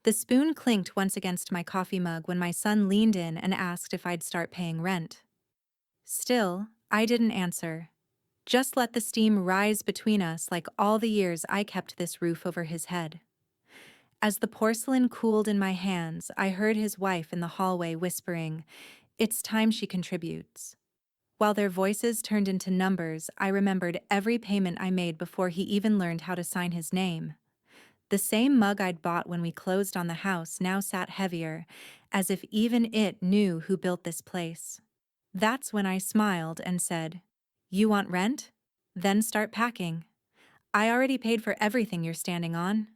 The spoon clinked once against my coffee mug when my son leaned in and asked if I'd start paying rent. Still, I didn't answer. Just let the steam rise between us like all the years I kept this roof over his head. As the porcelain cooled in my hands, I heard his wife in the hallway whispering, "It's time she contributes." While their voices turned into numbers, I remembered every payment I made before he even learned how to sign his name. The same mug I'd bought when we closed on the house now sat heavier, as if even it knew who built this place. That's when I smiled and said, "You want rent? Then start packing. I already paid for everything you're standing on."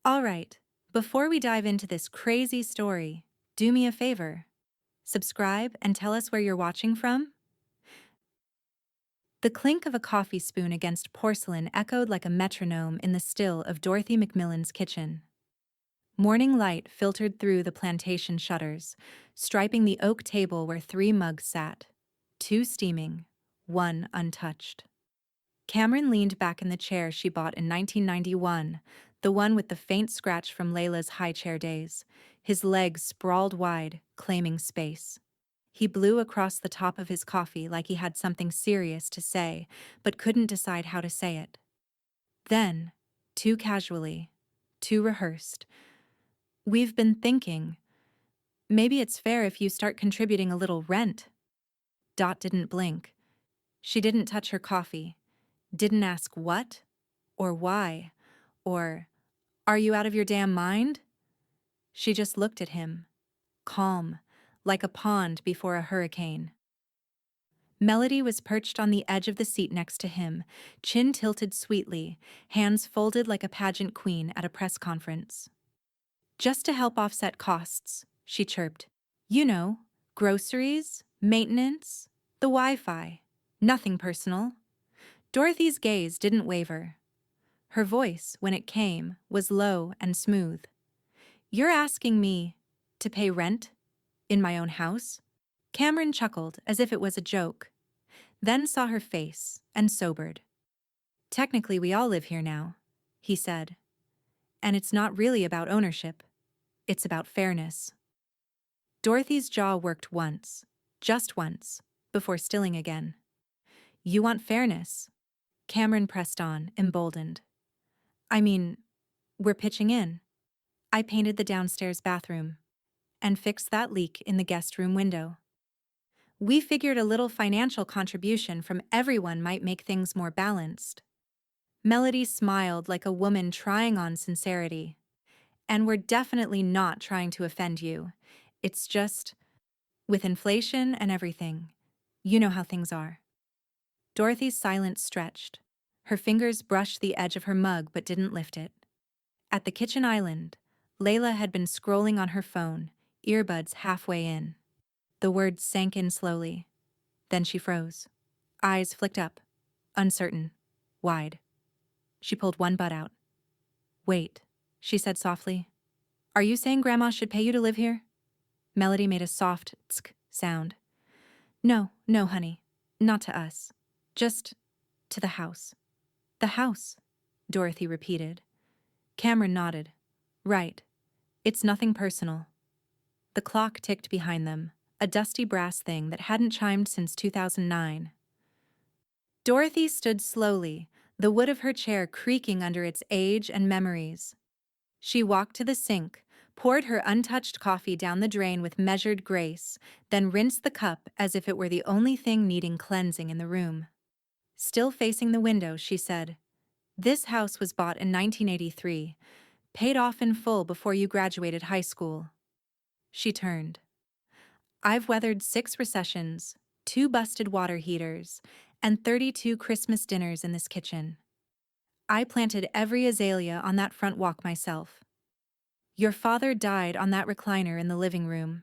All right, before we dive into this crazy story, do me a favor. Subscribe and tell us where you're watching from. The clink of a coffee spoon against porcelain echoed like a metronome in the still of Dorothy Macmillan's kitchen. Morning light filtered through the plantation shutters, striping the oak table where three mugs sat, two steaming, one untouched. Cameron leaned back in the chair she bought in 1991, the one with the faint scratch from Layla's high chair days, his legs sprawled wide, claiming space. He blew across the top of his coffee like he had something serious to say, but couldn't decide how to say it. Then, too casually, too rehearsed, "We've been thinking, maybe it's fair if you start contributing a little rent." Dot didn't blink. She didn't touch her coffee, didn't ask what, or why, or, "Are you out of your damn mind?" She just looked at him, calm, like a pond before a hurricane. Melody was perched on the edge of the seat next to him, chin tilted sweetly, hands folded like a pageant queen at a press conference. "Just to help offset costs," she chirped. "You know, groceries, maintenance, the Wi-Fi. Nothing personal." Dorothy's gaze didn't waver. Her voice, when it came, was low and smooth. "You're asking me to pay rent? In my own house?" Cameron chuckled as if it was a joke, then saw her face and sobered. "Technically, we all live here now," he said. "And it's not really about ownership. It's about fairness." Dorothy's jaw worked once, just once, before stilling again. "You want fairness?" Cameron pressed on, emboldened. "I mean, we're pitching in. I painted the downstairs bathroom and fixed that leak in the guest room window. We figured a little financial contribution from everyone might make things more balanced." Melody smiled like a woman trying on sincerity. "And we're definitely not trying to offend you. It's just, with inflation and everything, you know how things are." Dorothy's silence stretched. Her fingers brushed the edge of her mug but didn't lift it. At the kitchen island, Layla had been scrolling on her phone, earbuds halfway in. The words sank in slowly. Then she froze. Eyes flicked up, uncertain, wide. She pulled one bud out. "Wait," she said softly. "Are you saying Grandma should pay you to live here?" Melody made a soft tsk sound. "No, no, honey. Not to us. Just to the house." "The house," Dorothy repeated. Cameron nodded. "Right. It's nothing personal." The clock ticked behind them, a dusty brass thing that hadn't chimed since 2009. Dorothy stood slowly, the wood of her chair creaking under its age and memories. She walked to the sink, poured her untouched coffee down the drain with measured grace, then rinsed the cup as if it were the only thing needing cleansing in the room. Still facing the window, she said, "This house was bought in 1983, paid off in full before you graduated high school." She turned. "I've weathered 6 recessions, 2 busted water heaters, and 32 Christmas dinners in this kitchen. I planted every azalea on that front walk myself. Your father died on that recliner in the living room,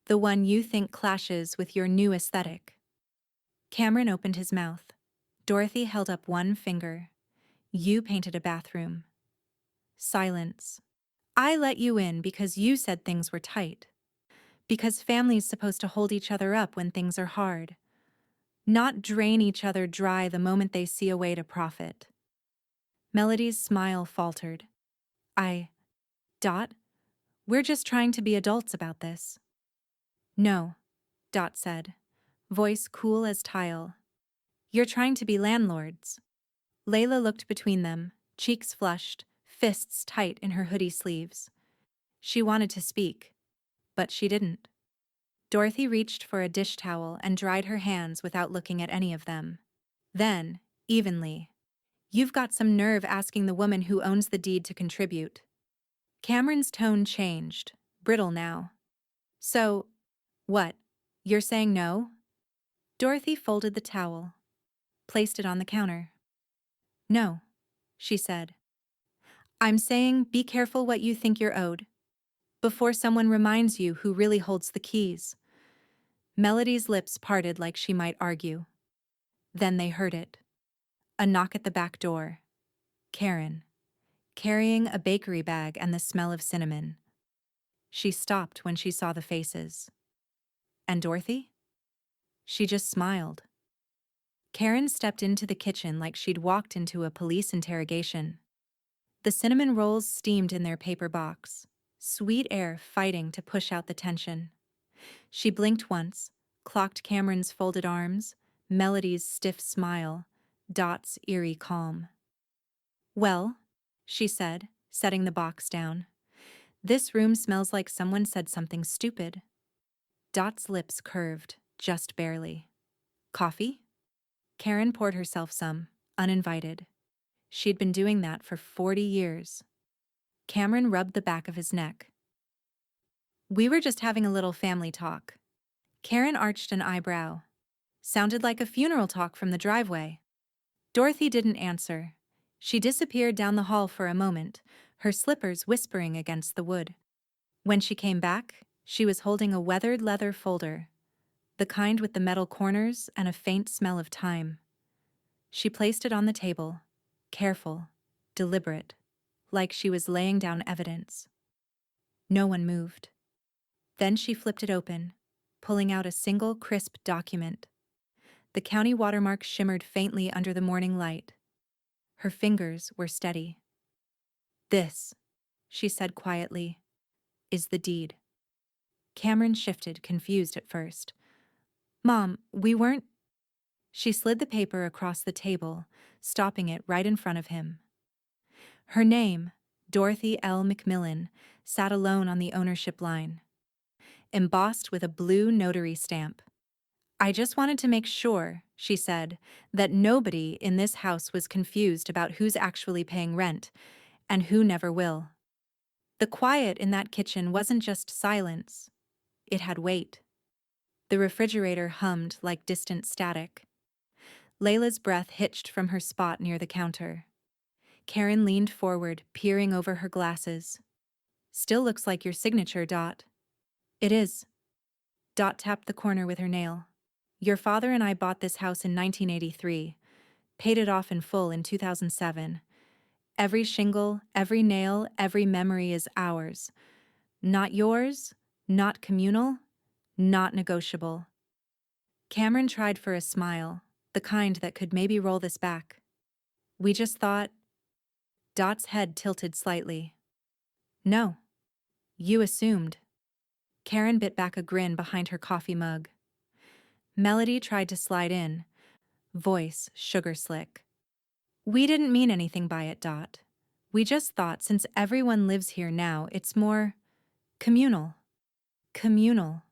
the one you think clashes with your new aesthetic." Cameron opened his mouth. Dorothy held up one finger. "You painted a bathroom." Silence. "I let you in because you said things were tight. Because family's supposed to hold each other up when things are hard, not drain each other dry the moment they see a way to profit." Melody's smile faltered. I Dot, we're just trying to be adults about this. No, Dot said, voice cool as tile. You're trying to be landlords. Layla looked between them, cheeks flushed, fists tight in her hoodie sleeves. She wanted to speak, but she didn't. Dorothy reached for a dish towel and dried her hands without looking at any of them. Then, evenly, you've got some nerve asking the woman who owns the deed to contribute. Cameron's tone changed, brittle now. So, what? You're saying no? Dorothy folded the towel, placed it on the counter. No, she said. I'm saying be careful what you think you're owed, before someone reminds you who really holds the keys. Melody's lips parted like she might argue. Then they heard it. A knock at the back door. Karen, carrying a bakery bag and the smell of cinnamon. She stopped when she saw the faces. And Dorothy? She just smiled. Karen stepped into the kitchen like she'd walked into a police interrogation. The cinnamon rolls steamed in their paper box, sweet air fighting to push out the tension. She blinked once, clocked Cameron's folded arms, Melody's stiff smile, Dot's eerie calm. Well, she said, setting the box down. This room smells like someone said something stupid. Dot's lips curved, just barely. Coffee? Karen poured herself some, uninvited. She'd been doing that for 40 years. Cameron rubbed the back of his neck. We were just having a little family talk. Karen arched an eyebrow. Sounded like a funeral talk from the driveway. Dorothy didn't answer. She disappeared down the hall for a moment, her slippers whispering against the wood. When she came back, she was holding a weathered leather folder, the kind with the metal corners and a faint smell of time. She placed it on the table, careful, deliberate, like she was laying down evidence. No one moved. Then she flipped it open, pulling out a single crisp document. The county watermark shimmered faintly under the morning light. Her fingers were steady. This, she said quietly, is the deed. Cameron shifted, confused at first. Mom, we weren't... She slid the paper across the table, stopping it right in front of him. Her name, Dorothy L. McMillan, sat alone on the ownership line, embossed with a blue notary stamp. I just wanted to make sure, she said, that nobody in this house was confused about who's actually paying rent and who never will. The quiet in that kitchen wasn't just silence. It had weight. The refrigerator hummed like distant static. Layla's breath hitched from her spot near the counter. Karen leaned forward, peering over her glasses. Still looks like your signature, Dot. It is. Dot tapped the corner with her nail. Your father and I bought this house in 1983, paid it off in full in 2007. Every shingle, every nail, every memory is ours. Not yours, not communal, not negotiable. Cameron tried for a smile, the kind that could maybe roll this back. We just thought... Dot's head tilted slightly. No. You assumed. Karen bit back a grin behind her coffee mug. Melody tried to slide in, voice sugar slick. We didn't mean anything by it, Dot. We just thought since everyone lives here now, it's more communal. Communal,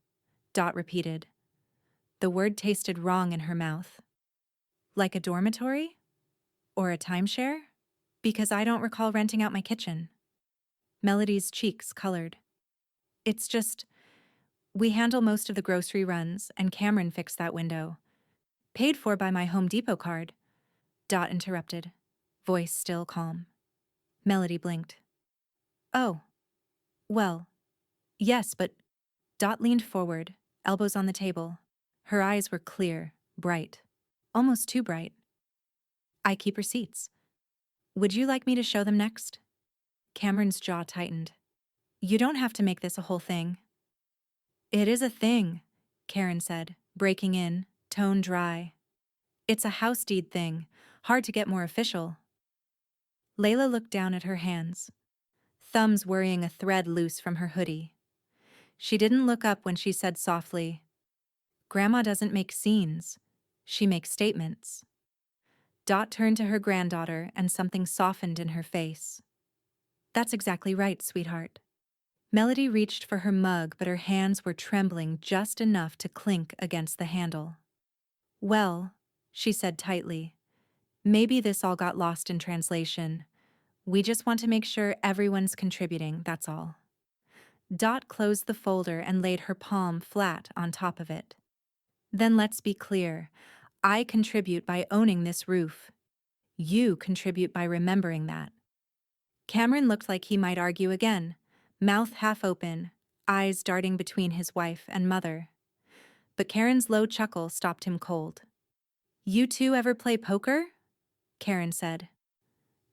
Dot repeated. The word tasted wrong in her mouth. Like a dormitory? Or a timeshare? Because I don't recall renting out my kitchen. Melody's cheeks colored. It's just, we handle most of the grocery runs, and Cameron fixed that window. Paid for by my Home Depot card. Dot interrupted, voice still calm. Melody blinked. Oh. Well, yes, but... Dot leaned forward, elbows on the table. Her eyes were clear, bright. Almost too bright. I keep receipts. Would you like me to show them next? Cameron's jaw tightened. You don't have to make this a whole thing. It is a thing, Karen said, breaking in, tone dry. It's a house deed thing, hard to get more official. Layla looked down at her hands. thumbs worrying a thread loose from her hoodie. She didn't look up when she said softly, "Grandma doesn't make scenes. She makes statements." Dot turned to her granddaughter and something softened in her face. "That's exactly right, sweetheart." Melody reached for her mug, but her hands were trembling just enough to clink against the handle. "Well," she said tightly, "maybe this all got lost in translation. We just want to make sure everyone's contributing, that's all." Dot closed the folder and laid her palm flat on top of it. "Then let's be clear. I contribute by owning this roof. You contribute by remembering that." Cameron looked like he might argue again, mouth half open, eyes darting between his wife and mother. But Karen's low chuckle stopped him cold. "You two ever play poker?" Karen said.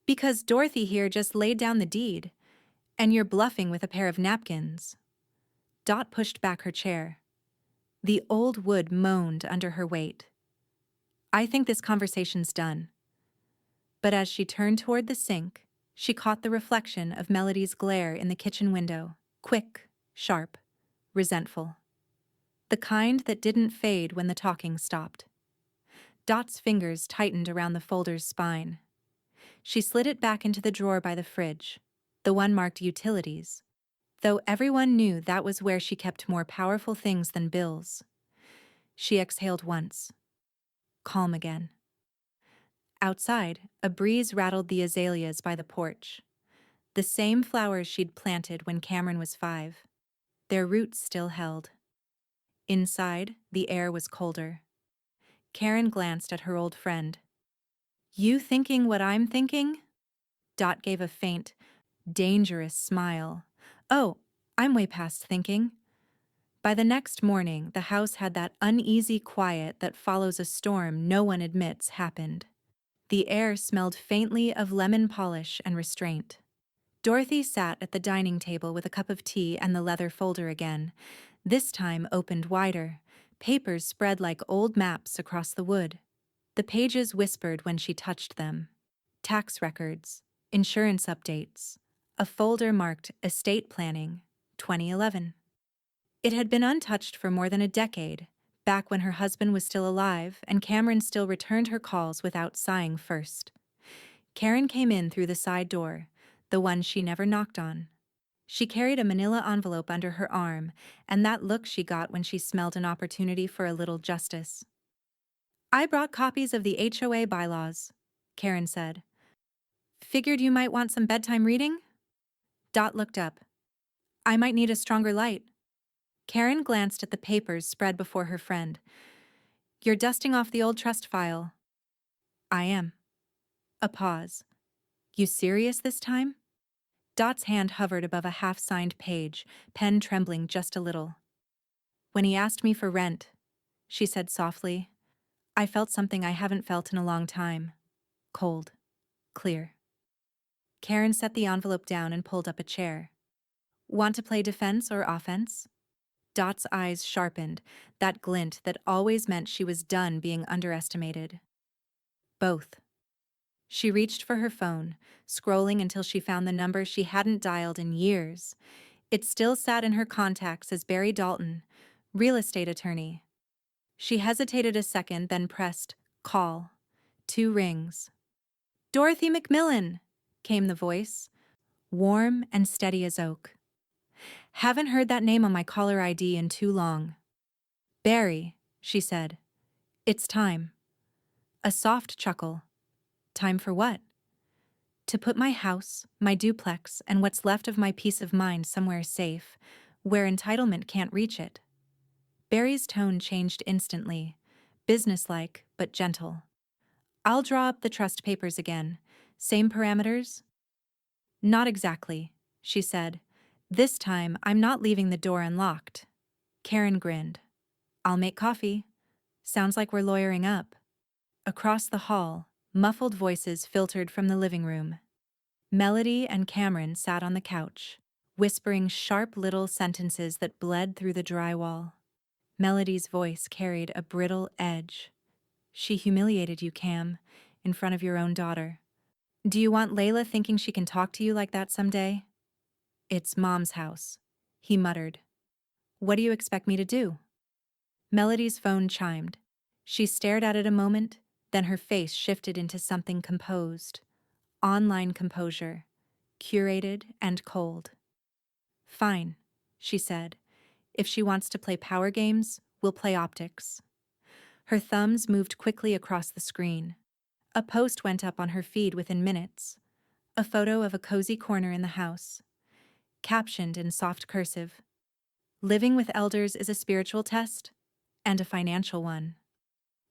"Because Dorothy here just laid down the deed, and you're bluffing with a pair of napkins." Dot pushed back her chair. The old wood moaned under her weight. "I think this conversation's done." But as she turned toward the sink, she caught the reflection of Melody's glare in the kitchen window, quick, sharp, resentful. The kind that didn't fade when the talking stopped. Dot's fingers tightened around the folder's spine. She slid it back into the drawer by the fridge, the one marked Utilities, though everyone knew that was where she kept more powerful things than bills. She exhaled once. Calm again. Outside, a breeze rattled the azaleas by the porch. The same flowers she'd planted when Cameron was 5. Their roots still held. Inside, the air was colder. Karen glanced at her old friend. "You thinking what I'm thinking?" Dot gave a faint, dangerous smile. "Oh, I'm way past thinking." By the next morning, the house had that uneasy quiet that follows a storm no one admits happened. The air smelled faintly of lemon polish and restraint. Dorothy sat at the dining table with a cup of tea and the leather folder again, this time opened wider, papers spread like old maps across the wood. The pages whispered when she touched them. Tax records, insurance updates, a folder marked Estate Planning, 2011. It had been untouched for more than a decade, back when her husband was still alive and Cameron still returned her calls without sighing first. Karen came in through the side door, the one she never knocked on. She carried a manila envelope under her arm, and that look she got when she smelled an opportunity for a little justice. "I brought copies of the HOA bylaws," Karen said. "Figured you might want some bedtime reading?" Dot looked up. "I might need a stronger light." Karen glanced at the papers spread before her friend. "You're dusting off the old trust file." "I am." A pause. "You serious this time?" Dot's hand hovered above a half-signed page, pen trembling just a little. "When he asked me for rent," she said softly, "I felt something I haven't felt in a long time. Cold. Clear." Karen set the envelope down and pulled up a chair. "Want to play defense or offense?" Dot's eyes sharpened, that glint that always meant she was done being underestimated. "Both." She reached for her phone, scrolling until she found the number she hadn't dialed in years. It still sat in her contacts as Barry Dalton, real estate attorney. She hesitated a second, then pressed call. 2 rings. "Dorothy McMillan," came the voice, warm and steady as oak. "Haven't heard that name on my caller ID in too long." "Barry," she said. "It's time." A soft chuckle. "Time for what?" "To put my house, my duplex, and what's left of my peace of mind somewhere safe, where entitlement can't reach it." Barry's tone changed instantly, businesslike but gentle. "I'll draw up the trust papers again. Same parameters?" "Not exactly," she said. "This time, I'm not leaving the door unlocked." Karen grinned. "I'll make coffee. Sounds like we're lawyering up." Across the hall, muffled voices filtered from the living room. Melody and Cameron sat on the couch, whispering sharp little sentences that bled through the drywall. Melody's voice carried a brittle edge. "She humiliated you, Cam, in front of your own daughter. Do you want Layla thinking she can talk to you like that someday?" It's Mom's house, he muttered. What do you expect me to do? Melody's phone chimed. She stared at it a moment, then her face shifted into something composed. Online composure. Curated and cold. Fine, she said. If she wants to play power games, we'll play optics. Her thumbs moved quickly across the screen. A post went up on her feed within minutes. A photo of a cozy corner in the house. Captioned in soft cursive. Living with elders is a spiritual test and a financial one.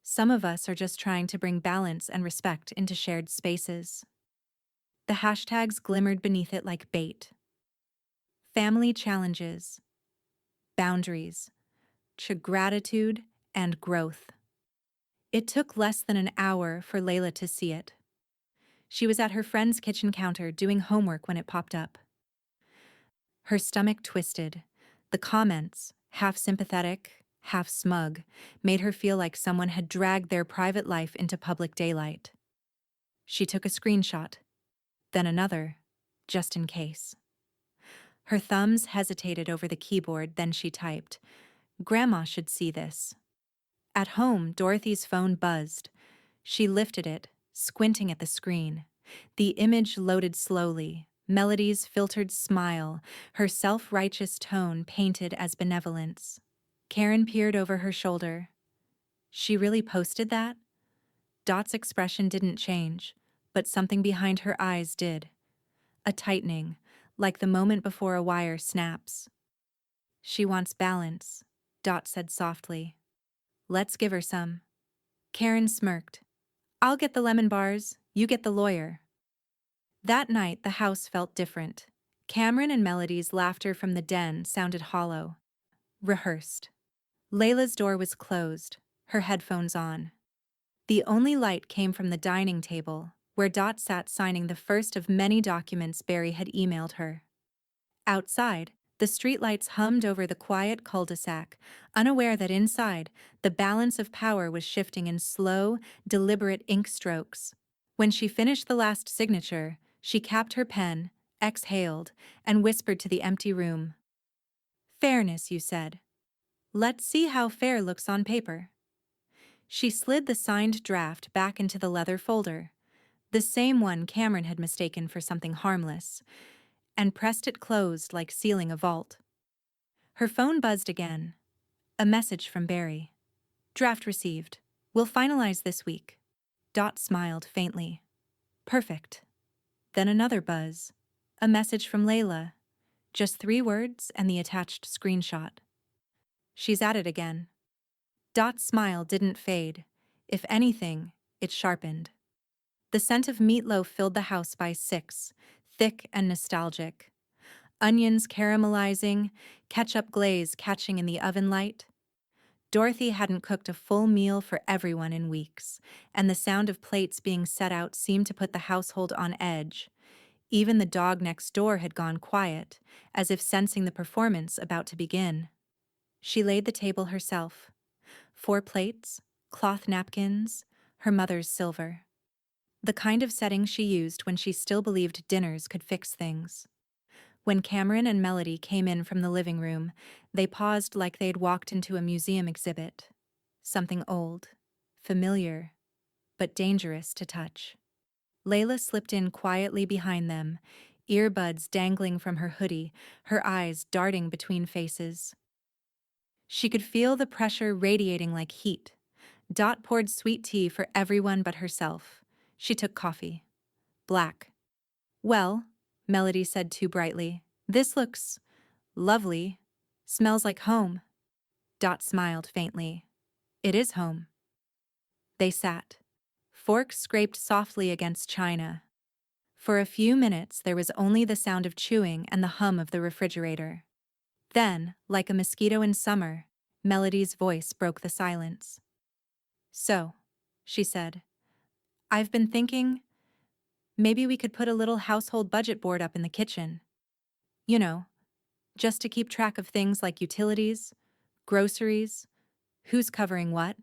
Some of us are just trying to bring balance and respect into shared spaces. The hashtags glimmered beneath it like bait. Family challenges, boundaries, gratitude, and growth. It took less than an hour for Layla to see it. She was at her friend's kitchen counter doing homework when it popped up. Her stomach twisted. The comments, half sympathetic, half smug, made her feel like someone had dragged their private life into public daylight. She took a screenshot, then another, just in case. Her thumbs hesitated over the keyboard, then she typed, "Grandma should see this." At home, Dorothy's phone buzzed. She lifted it, squinting at the screen. The image loaded slowly. Melody's filtered smile, her self-righteous tone painted as benevolence. Karen peered over her shoulder. She really posted that? Dot's expression didn't change, but something behind her eyes did. A tightening, like the moment before a wire snaps. She wants balance, Dot said softly. Let's give her some. Karen smirked. I'll get the lemon bars, you get the lawyer. That night, the house felt different. Cameron and Melody's laughter from the den sounded hollow. Rehearsed. Layla's door was closed, her headphones on. The only light came from the dining table, where Dot sat signing the first of many documents Barry had emailed her. Outside, the streetlights hummed over the quiet cul-de-sac, unaware that inside, the balance of power was shifting in slow, deliberate ink strokes. When she finished the last signature, she capped her pen, exhaled, and whispered to the empty room. Fairness, you said. Let's see how fair looks on paper. She slid the signed draft back into the leather folder, the same one Cameron had mistaken for something harmless, and pressed it closed like sealing a vault. Her phone buzzed again. A message from Barry. Draft received. We'll finalize this week. Dot smiled faintly. Perfect. Then another buzz. A message from Layla. Just 3 words and the attached screenshot. She's at it again. Dot's smile didn't fade. If anything, it sharpened. The scent of meatloaf filled the house by 6, thick and nostalgic. Onions caramelizing, ketchup glaze catching in the oven light. Dorothy hadn't cooked a full meal for everyone in weeks, and the sound of plates being set out seemed to put the household on edge. Even the dog next door had gone quiet, as if sensing the performance about to begin. She laid the table herself. 4 plates, cloth napkins, her mother's silver. The kind of setting she used when she still believed dinners could fix things. When Cameron and Melody came in from the living room, they paused like they'd walked into a museum exhibit. Something old, familiar, but dangerous to touch. Layla slipped in quietly behind them, earbuds dangling from her hoodie, her eyes darting between faces. She could feel the pressure radiating like heat. Dot poured sweet tea for everyone but herself. She took coffee. Black. Well, Melody said too brightly, this looks lovely. Smells like home. Dot smiled faintly. It is home. They sat. Forks scraped softly against china. For a few minutes there was only the sound of chewing and the hum of the refrigerator. Then, like a mosquito in summer, Melody's voice broke the silence. So, she said, I've been thinking, maybe we could put a little household budget board up in the kitchen. You know, just to keep track of things like utilities, groceries, who's covering what.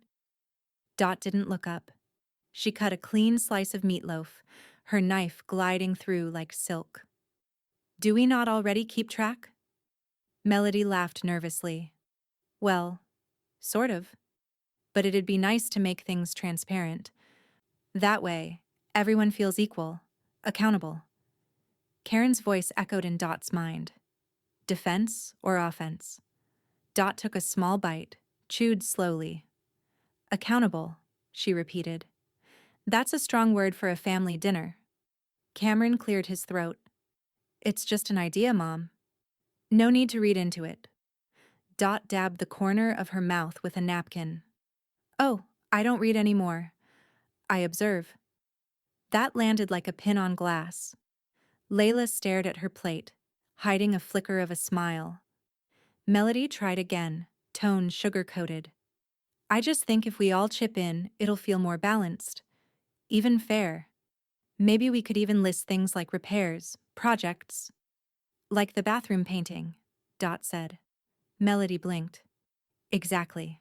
Dot didn't look up. She cut a clean slice of meatloaf, her knife gliding through like silk. Do we not already keep track? Melody laughed nervously. Well, sort of. But it'd be nice to make things transparent. That way, everyone feels equal, accountable. Karen's voice echoed in Dot's mind. Defense or offense? Dot took a small bite, chewed slowly. Accountable, she repeated. That's a strong word for a family dinner. Cameron cleared his throat. It's just an idea, Mom. No need to read into it. Dot dabbed the corner of her mouth with a napkin. Oh, I don't read any more. I observe. That landed like a pin on glass. Layla stared at her plate, hiding a flicker of a smile. Melody tried again, tone sugar-coated. I just think if we all chip in, it'll feel more balanced. Even fair. Maybe we could even list things like repairs, projects. Like the bathroom painting, Dot said. Melody blinked. Exactly.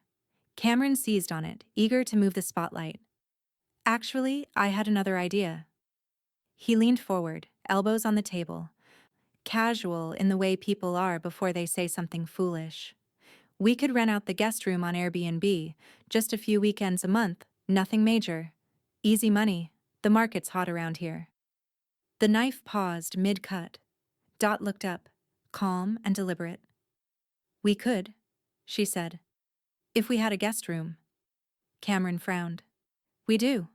Cameron seized on it, eager to move the spotlight. Actually, I had another idea. He leaned forward, elbows on the table, casual in the way people are before they say something foolish. We could rent out the guest room on Airbnb, just a few weekends a month, nothing major. Easy money, the market's hot around here. The knife paused mid-cut. Dot looked up, calm and deliberate. We could, she said. If we had a guest room. Cameron frowned. We do.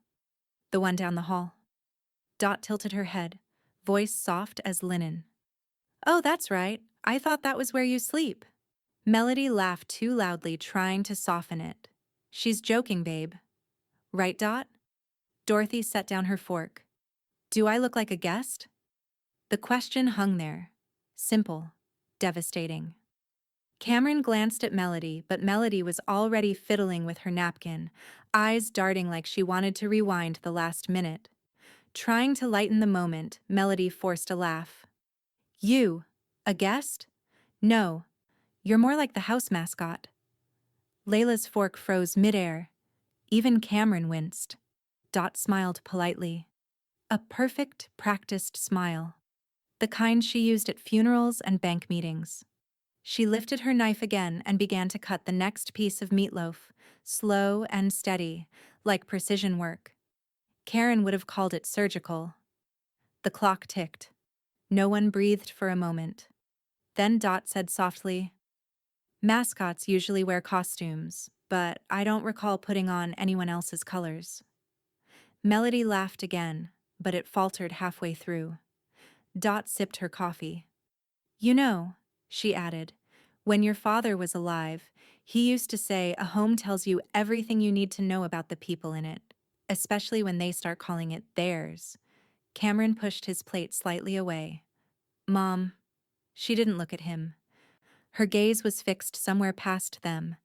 The one down the hall. Dot tilted her head, voice soft as linen. Oh, that's right. I thought that was where you sleep. Melody laughed too loudly, trying to soften it. She's joking, babe. Right, Dot? Dorothy set down her fork. Do I look like a guest? The question hung there. Simple. Devastating. Cameron glanced at Melody, but Melody was already fiddling with her napkin, eyes darting like she wanted to rewind the last minute. Trying to lighten the moment, Melody forced a laugh. You? A guest? No. You're more like the house mascot. Layla's fork froze midair. Even Cameron winced. Dot smiled politely. A perfect, practiced smile. The kind she used at funerals and bank meetings. She lifted her knife again and began to cut the next piece of meatloaf, slow and steady, like precision work. Karen would have called it surgical. The clock ticked. No one breathed for a moment. Then Dot said softly, Mascots usually wear costumes, but I don't recall putting on anyone else's colors. Melody laughed again, but it faltered halfway through. Dot sipped her coffee. You know, she added, when your father was alive, he used to say a home tells you everything you need to know about the people in it, especially when they start calling it theirs. Cameron pushed his plate slightly away. Mom. She didn't look at him. Her gaze was fixed somewhere past them,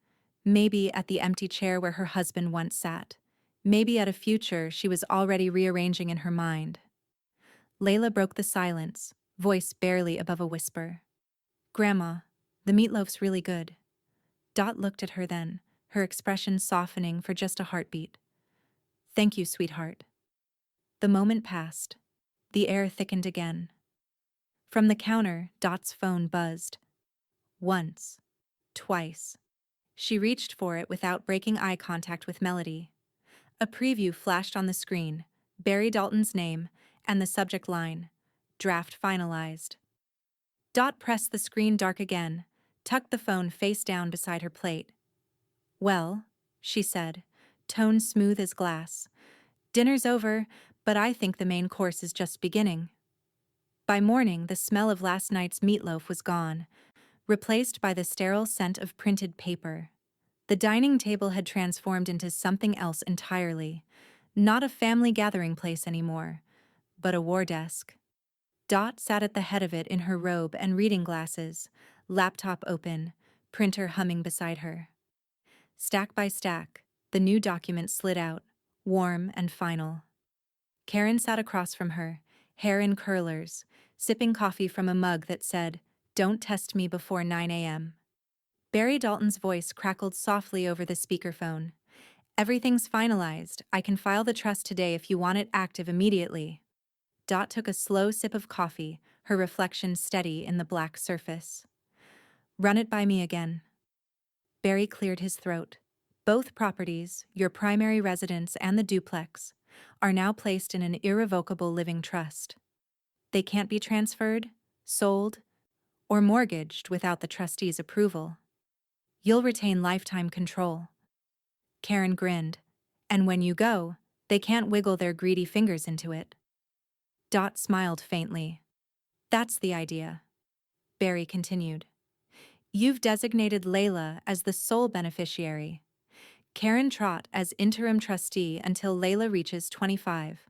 maybe at the empty chair where her husband once sat, maybe at a future she was already rearranging in her mind. Layla broke the silence, voice barely above a whisper. Grandma, the meatloaf's really good. Dot looked at her then, her expression softening for just a heartbeat. Thank you, sweetheart. The moment passed. The air thickened again. From the counter, Dot's phone buzzed. Once. Twice. She reached for it without breaking eye contact with Melody. A preview flashed on the screen, Barry Dalton's name, and the subject line, Draft finalized. Dot pressed the screen dark again, tucked the phone face down beside her plate. Well, she said, tone smooth as glass. Dinner's over, but I think the main course is just beginning. By morning, the smell of last night's meatloaf was gone, replaced by the sterile scent of printed paper. The dining table had transformed into something else entirely. Not a family gathering place anymore, but a war desk. Dot sat at the head of it in her robe and reading glasses, laptop open, printer humming beside her. Stack by stack, the new document slid out, warm and final. Karen sat across from her, hair in curlers, sipping coffee from a mug that said, Don't test me before 9 a.m. Barry Dalton's voice crackled softly over the speakerphone. Everything's finalized. I can file the trust today if you want it active immediately. Dot took a slow sip of coffee, her reflection steady in the black surface. Run it by me again. Barry cleared his throat. Both properties, your primary residence and the duplex, are now placed in an irrevocable living trust. They can't be transferred, sold, or mortgaged without the trustee's approval. You'll retain lifetime control. Karen grinned. And when you go, they can't wiggle their greedy fingers into it. Dot smiled faintly. That's the idea. Barry continued. You've designated Layla as the sole beneficiary. Karen Trott as interim trustee until Layla reaches 25.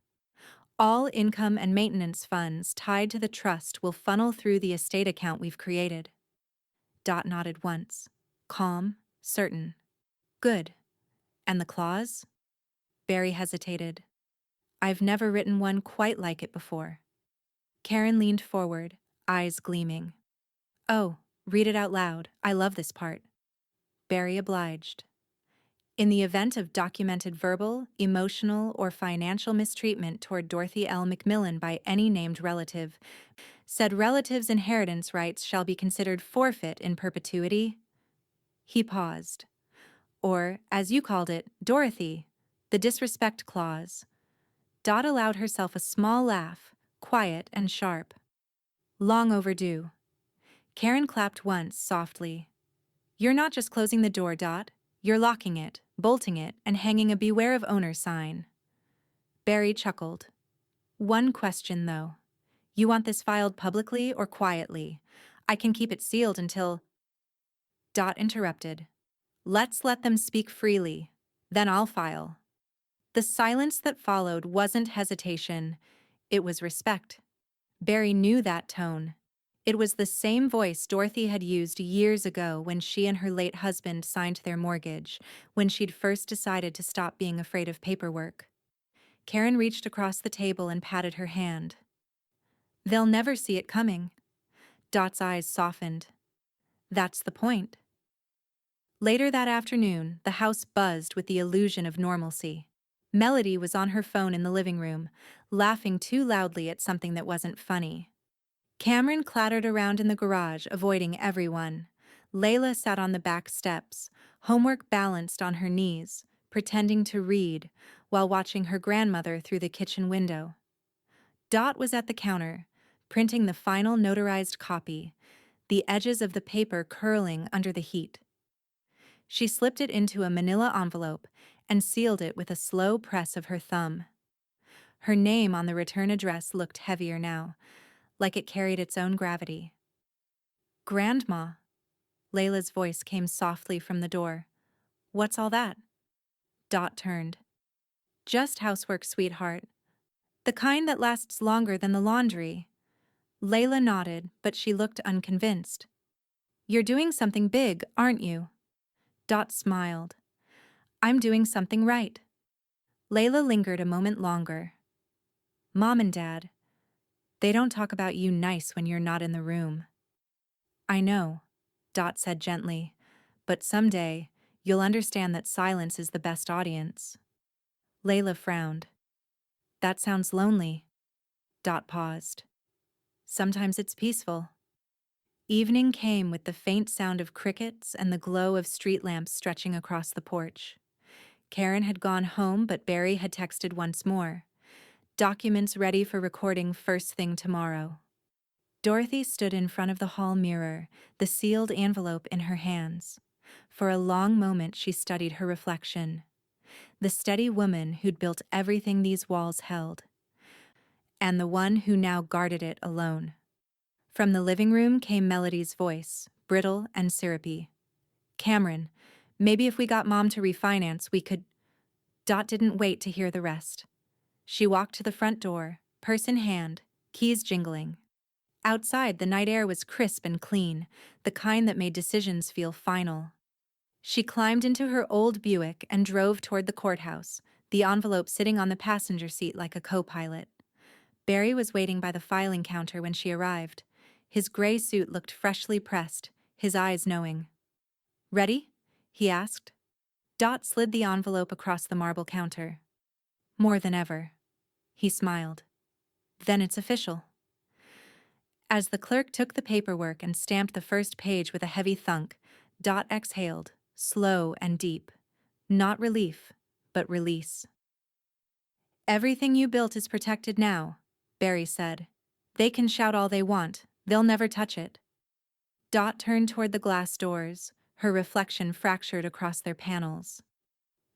All income and maintenance funds tied to the trust will funnel through the estate account we've created. Dot nodded once. Calm, certain. Good. And the clause? Barry hesitated. I've never written one quite like it before. Karen leaned forward, eyes gleaming. Oh, read it out loud. I love this part. Barry obliged. In the event of documented verbal, emotional, or financial mistreatment toward Dorothy L. McMillan by any named relative, said relative's inheritance rights shall be considered forfeit in perpetuity. He paused. Or, as you called it, Dorothy, the disrespect clause. Dot allowed herself a small laugh, quiet and sharp. Long overdue. Karen clapped once, softly. You're not just closing the door, Dot. You're locking it, bolting it, and hanging a beware of owner sign. Barry chuckled. One question, though. You want this filed publicly or quietly? I can keep it sealed until... Dot interrupted. Let's let them speak freely. Then I'll file. The silence that followed wasn't hesitation. It was respect. Barry knew that tone. It was the same voice Dorothy had used years ago when she and her late husband signed their mortgage, when she'd first decided to stop being afraid of paperwork. Karen reached across the table and patted her hand. They'll never see it coming. Dot's eyes softened. That's the point. Later that afternoon, the house buzzed with the illusion of normalcy. Melody was on her phone in the living room, laughing too loudly at something that wasn't funny. Cameron clattered around in the garage, avoiding everyone. Layla sat on the back steps, homework balanced on her knees, pretending to read, while watching her grandmother through the kitchen window. Dot was at the counter, printing the final notarized copy, the edges of the paper curling under the heat. She slipped it into a manila envelope and sealed it with a slow press of her thumb. Her name on the return address looked heavier now, like it carried its own gravity. Grandma. Layla's voice came softly from the door. What's all that? Dot turned. Just housework, sweetheart. The kind that lasts longer than the laundry. Layla nodded, but she looked unconvinced. You're doing something big, aren't you? Dot smiled. I'm doing something right. Layla lingered a moment longer. Mom and Dad, they don't talk about you nice when you're not in the room. I know, Dot said gently, but someday you'll understand that silence is the best audience. Layla frowned. That sounds lonely. Dot paused. Sometimes it's peaceful. Evening came with the faint sound of crickets and the glow of street lamps stretching across the porch. Karen had gone home, but Barry had texted once more. Documents ready for recording first thing tomorrow. Dorothy stood in front of the hall mirror, the sealed envelope in her hands. For a long moment she studied her reflection. The steady woman who'd built everything these walls held. And the one who now guarded it alone. From the living room came Melody's voice, brittle and syrupy. Cameron, maybe if we got Mom to refinance, we could... Dot didn't wait to hear the rest. She walked to the front door, purse in hand, keys jingling. Outside, the night air was crisp and clean, the kind that made decisions feel final. She climbed into her old Buick and drove toward the courthouse, the envelope sitting on the passenger seat like a co-pilot. Barry was waiting by the filing counter when she arrived. His gray suit looked freshly pressed, his eyes knowing. Ready? He asked. Dot slid the envelope across the marble counter. More than ever. He smiled. Then it's official. As the clerk took the paperwork and stamped the first page with a heavy thunk, Dot exhaled, slow and deep. Not relief, but release. Everything you built is protected now, Barry said. They can shout all they want, they'll never touch it. Dot turned toward the glass doors, her reflection fractured across their panels.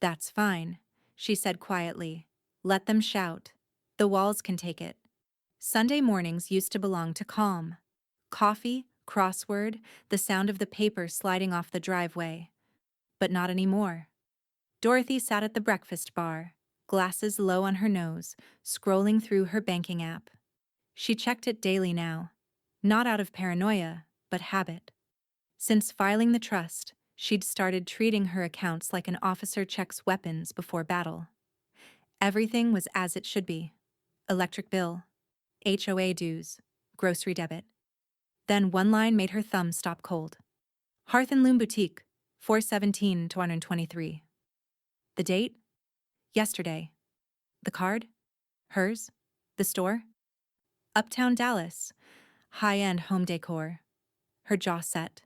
That's fine, she said quietly. Let them shout. The walls can take it. Sunday mornings used to belong to calm. Coffee, crossword, the sound of the paper sliding off the driveway. But not anymore. Dorothy sat at the breakfast bar, glasses low on her nose, scrolling through her banking app. She checked it daily now, not out of paranoia, but habit. Since filing the trust, she'd started treating her accounts like an officer checks weapons before battle. Everything was as it should be. Electric bill, HOA dues, grocery debit. Then one line made her thumb stop cold. Hearth and Loom Boutique, 4/17/223. The date? Yesterday. The card? Hers? The store? Uptown Dallas. High-end home decor. Her jaw set.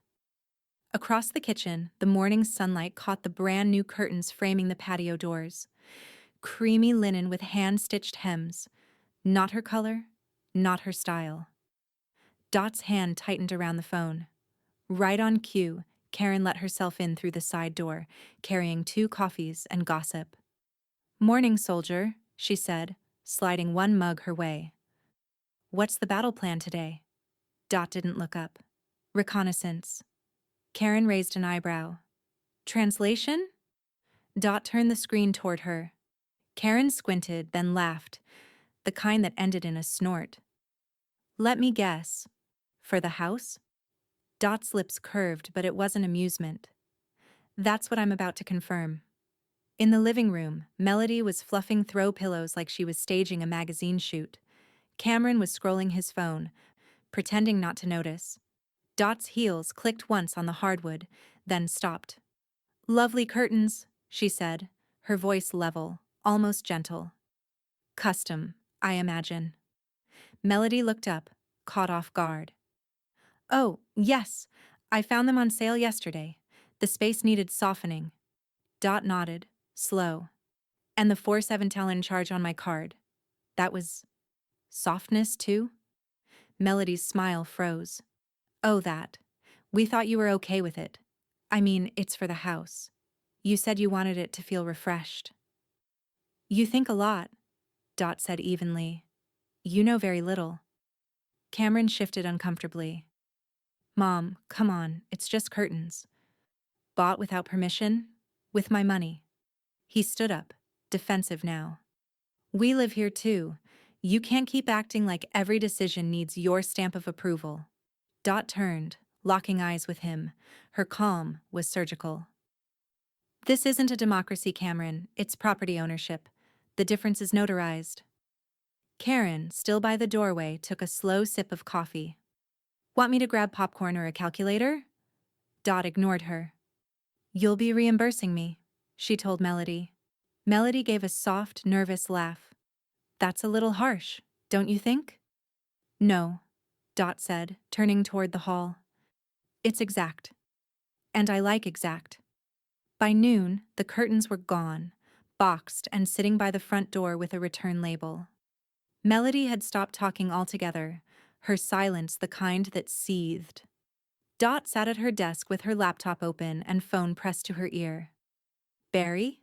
Across the kitchen, the morning sunlight caught the brand new curtains framing the patio doors. Creamy linen with hand-stitched hems. Not her color, not her style. Dot's hand tightened around the phone. Right on cue, Karen let herself in through the side door, carrying 2 coffees and gossip. "Morning, soldier," she said, sliding one mug her way. "What's the battle plan today?" Dot didn't look up. "Reconnaissance." Karen raised an eyebrow. "Translation?" Dot turned the screen toward her. Karen squinted, then laughed, the kind that ended in a snort. "Let me guess. For the house?" Dot's lips curved, but it wasn't amusement. "That's what I'm about to confirm." In the living room, Melody was fluffing throw pillows like she was staging a magazine shoot. Cameron was scrolling his phone, pretending not to notice. Dot's heels clicked once on the hardwood, then stopped. "Lovely curtains," she said, her voice level, almost gentle. "Custom, I imagine." Melody looked up, caught off guard. "Oh, yes, I found them on sale yesterday. The space needed softening." Dot nodded, slow. "And the 4/7 charge on my card. That was softness, too?" Melody's smile froze. "Oh, that. We thought you were okay with it. I mean, it's for the house. You said you wanted it to feel refreshed." "You think a lot," Dot said evenly. "You know very little." Cameron shifted uncomfortably. "Mom, come on, it's just curtains." "Bought without permission? With my money." He stood up, defensive now. "We live here too. You can't keep acting like every decision needs your stamp of approval." Dot turned, locking eyes with him. Her calm was surgical. "This isn't a democracy, Cameron. It's property ownership. The difference is notarized." Karen, still by the doorway, took a slow sip of coffee. "Want me to grab popcorn or a calculator?" Dot ignored her. "You'll be reimbursing me," she told Melody. Melody gave a soft, nervous laugh. "That's a little harsh, don't you think?" "No," Dot said, turning toward the hall. "It's exact. And I like exact." By noon, the curtains were gone, boxed and sitting by the front door with a return label. Melody had stopped talking altogether, her silence the kind that seethed. Dot sat at her desk with her laptop open and phone pressed to her ear. "Barry?"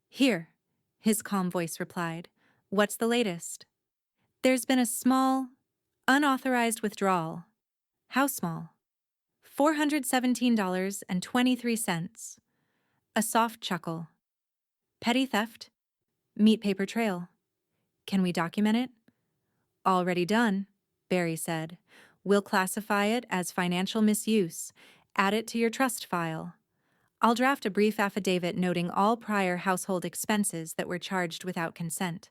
"Here," his calm voice replied. "What's the latest?" "There's been a small, unauthorized withdrawal." "How small?" $417.23. A soft chuckle. "Petty theft? Meet paper trail." "Can we document it?" "Already done," Barry said. "We'll classify it as financial misuse. Add it to your trust file. I'll draft a brief affidavit noting all prior household expenses that were charged without consent.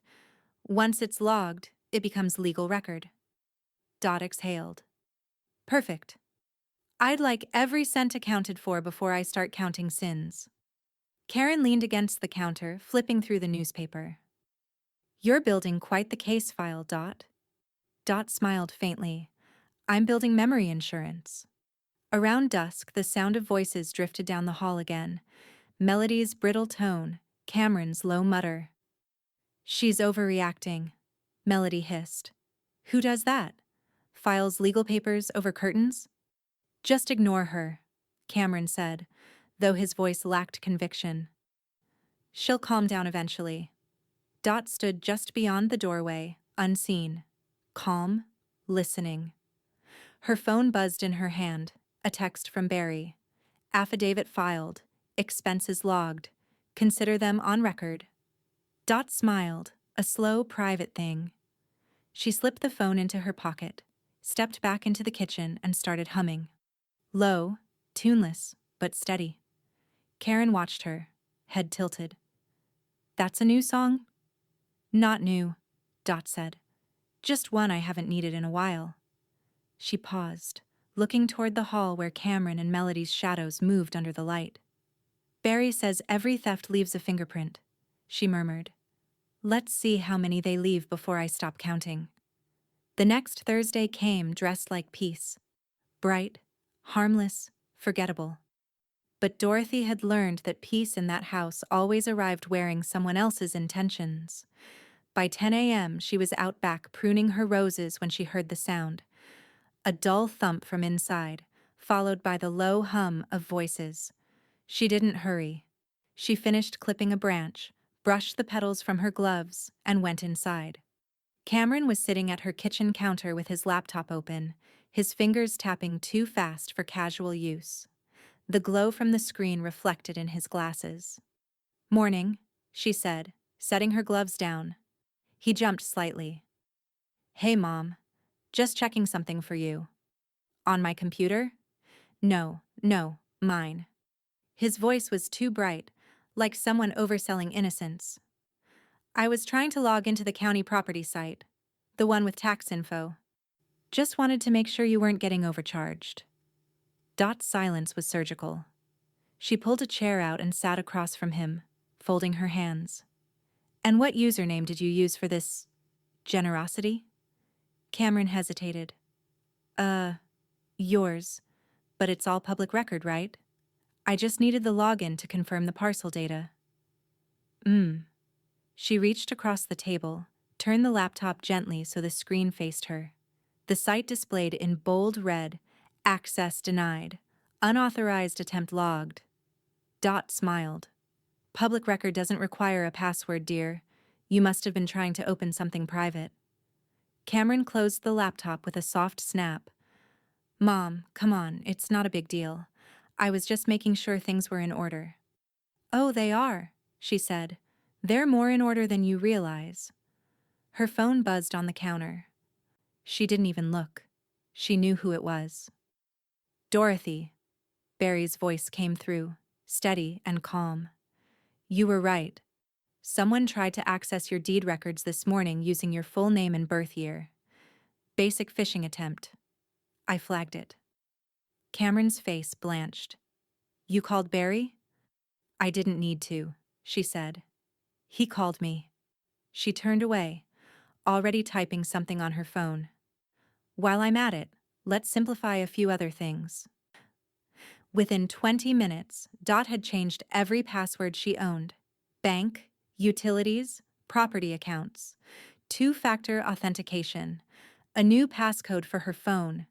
Once it's logged, it becomes legal record." Dot exhaled. "Perfect. I'd like every cent accounted for before I start counting sins." Karen leaned against the counter, flipping through the newspaper. "You're building quite the case file, Dot." Dot smiled faintly. I'm building memory insurance. Around dusk, the sound of voices drifted down the hall again. Melody's brittle tone, Cameron's low mutter. She's overreacting, Melody hissed. Who does that? Files legal papers over curtains? Just ignore her, Cameron said, though his voice lacked conviction. She'll calm down eventually. Dot stood just beyond the doorway, unseen, calm, listening. Her phone buzzed in her hand, a text from Barry. Affidavit filed, expenses logged. Consider them on record. Dot smiled, a slow, private thing. She slipped the phone into her pocket, stepped back into the kitchen, and started humming. Low, tuneless, but steady. Karen watched her, head tilted. That's a new song? Not new, Dot said. Just one I haven't needed in a while. She paused, looking toward the hall where Cameron and Melody's shadows moved under the light. Barry says every theft leaves a fingerprint, she murmured. Let's see how many they leave before I stop counting. The next Thursday came dressed like peace. Bright, harmless, forgettable. But Dorothy had learned that peace in that house always arrived wearing someone else's intentions. By 10 a.m., she was out back pruning her roses when she heard the sound. A dull thump from inside, followed by the low hum of voices. She didn't hurry. She finished clipping a branch, brushed the petals from her gloves, and went inside. Cameron was sitting at her kitchen counter with his laptop open, his fingers tapping too fast for casual use. The glow from the screen reflected in his glasses. Morning, she said, setting her gloves down. He jumped slightly. Hey, Mom. Just checking something for you. On my computer? No, mine. His voice was too bright, like someone overselling innocence. I was trying to log into the county property site, the one with tax info. Just wanted to make sure you weren't getting overcharged. Dot's silence was surgical. She pulled a chair out and sat across from him, folding her hands. And what username did you use for this generosity? Cameron hesitated. Yours. But it's all public record, right? I just needed the login to confirm the parcel data. She reached across the table, turned the laptop gently so the screen faced her. The site displayed in bold red, access denied, unauthorized attempt logged. Dot smiled. Public record doesn't require a password, dear. You must have been trying to open something private. Cameron closed the laptop with a soft snap. Mom, come on, it's not a big deal. I was just making sure things were in order. Oh, they are, she said. They're more in order than you realize. Her phone buzzed on the counter. She didn't even look. She knew who it was. Dorothy. Barry's voice came through, steady and calm. You were right. Someone tried to access your deed records this morning using your full name and birth year. Basic phishing attempt. I flagged it. Cameron's face blanched. You called Barry? I didn't need to, she said. He called me. She turned away, already typing something on her phone. While I'm at it, let's simplify a few other things. Within 20 minutes, Dot had changed every password she owned. Bank, utilities, property accounts, two-factor authentication, a new passcode for her phone.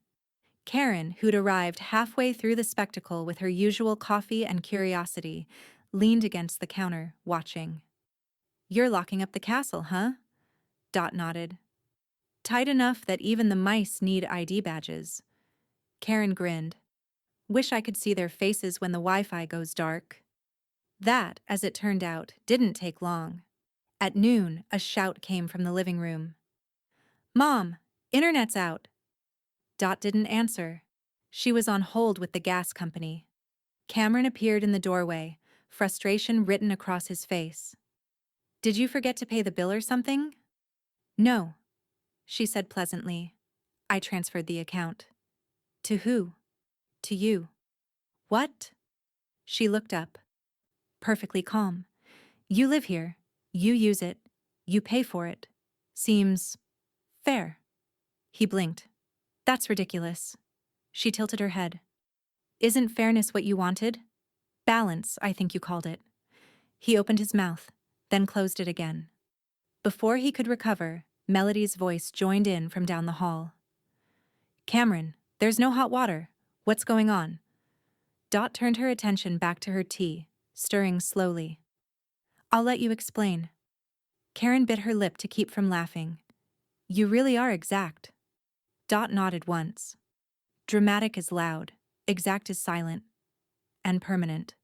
Karen, who'd arrived halfway through the spectacle with her usual coffee and curiosity, leaned against the counter, watching. You're locking up the castle, huh? Dot nodded. Tight enough that even the mice need ID badges. Karen grinned. Wish I could see their faces when the Wi-Fi goes dark. That, as it turned out, didn't take long. At noon, a shout came from the living room. Mom, internet's out. Dot didn't answer. She was on hold with the gas company. Cameron appeared in the doorway, frustration written across his face. Did you forget to pay the bill or something? No, she said pleasantly. I transferred the account. To who? To you. What? She looked up. Perfectly calm. You live here. You use it. You pay for it. Seems fair. He blinked. That's ridiculous. She tilted her head. Isn't fairness what you wanted? Balance, I think you called it. He opened his mouth, then closed it again. Before he could recover, Melody's voice joined in from down the hall. Cameron, there's no hot water. What's going on? Dot turned her attention back to her tea, stirring slowly. I'll let you explain. Karen bit her lip to keep from laughing. You really are exact. Dot nodded once. Dramatic is loud, exact is silent, and permanent.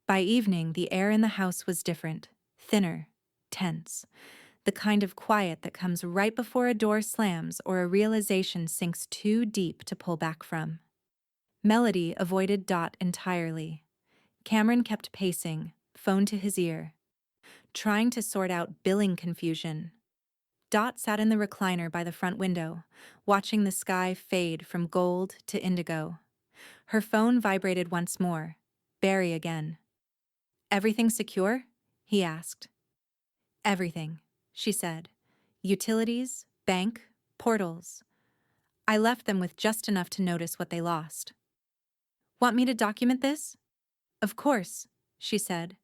By evening, the air in the house was different, thinner, tense, the kind of quiet that comes right before a door slams or a realization sinks too deep to pull back from. Melody avoided Dot entirely. Cameron kept pacing, phone to his ear, trying to sort out billing confusion. Dot sat in the recliner by the front window, watching the sky fade from gold to indigo. Her phone vibrated once more. Barry again. Everything secure? He asked. Everything, she said. Utilities, bank, portals. I left them with just enough to notice what they lost. Want me to document this? Of course, she said.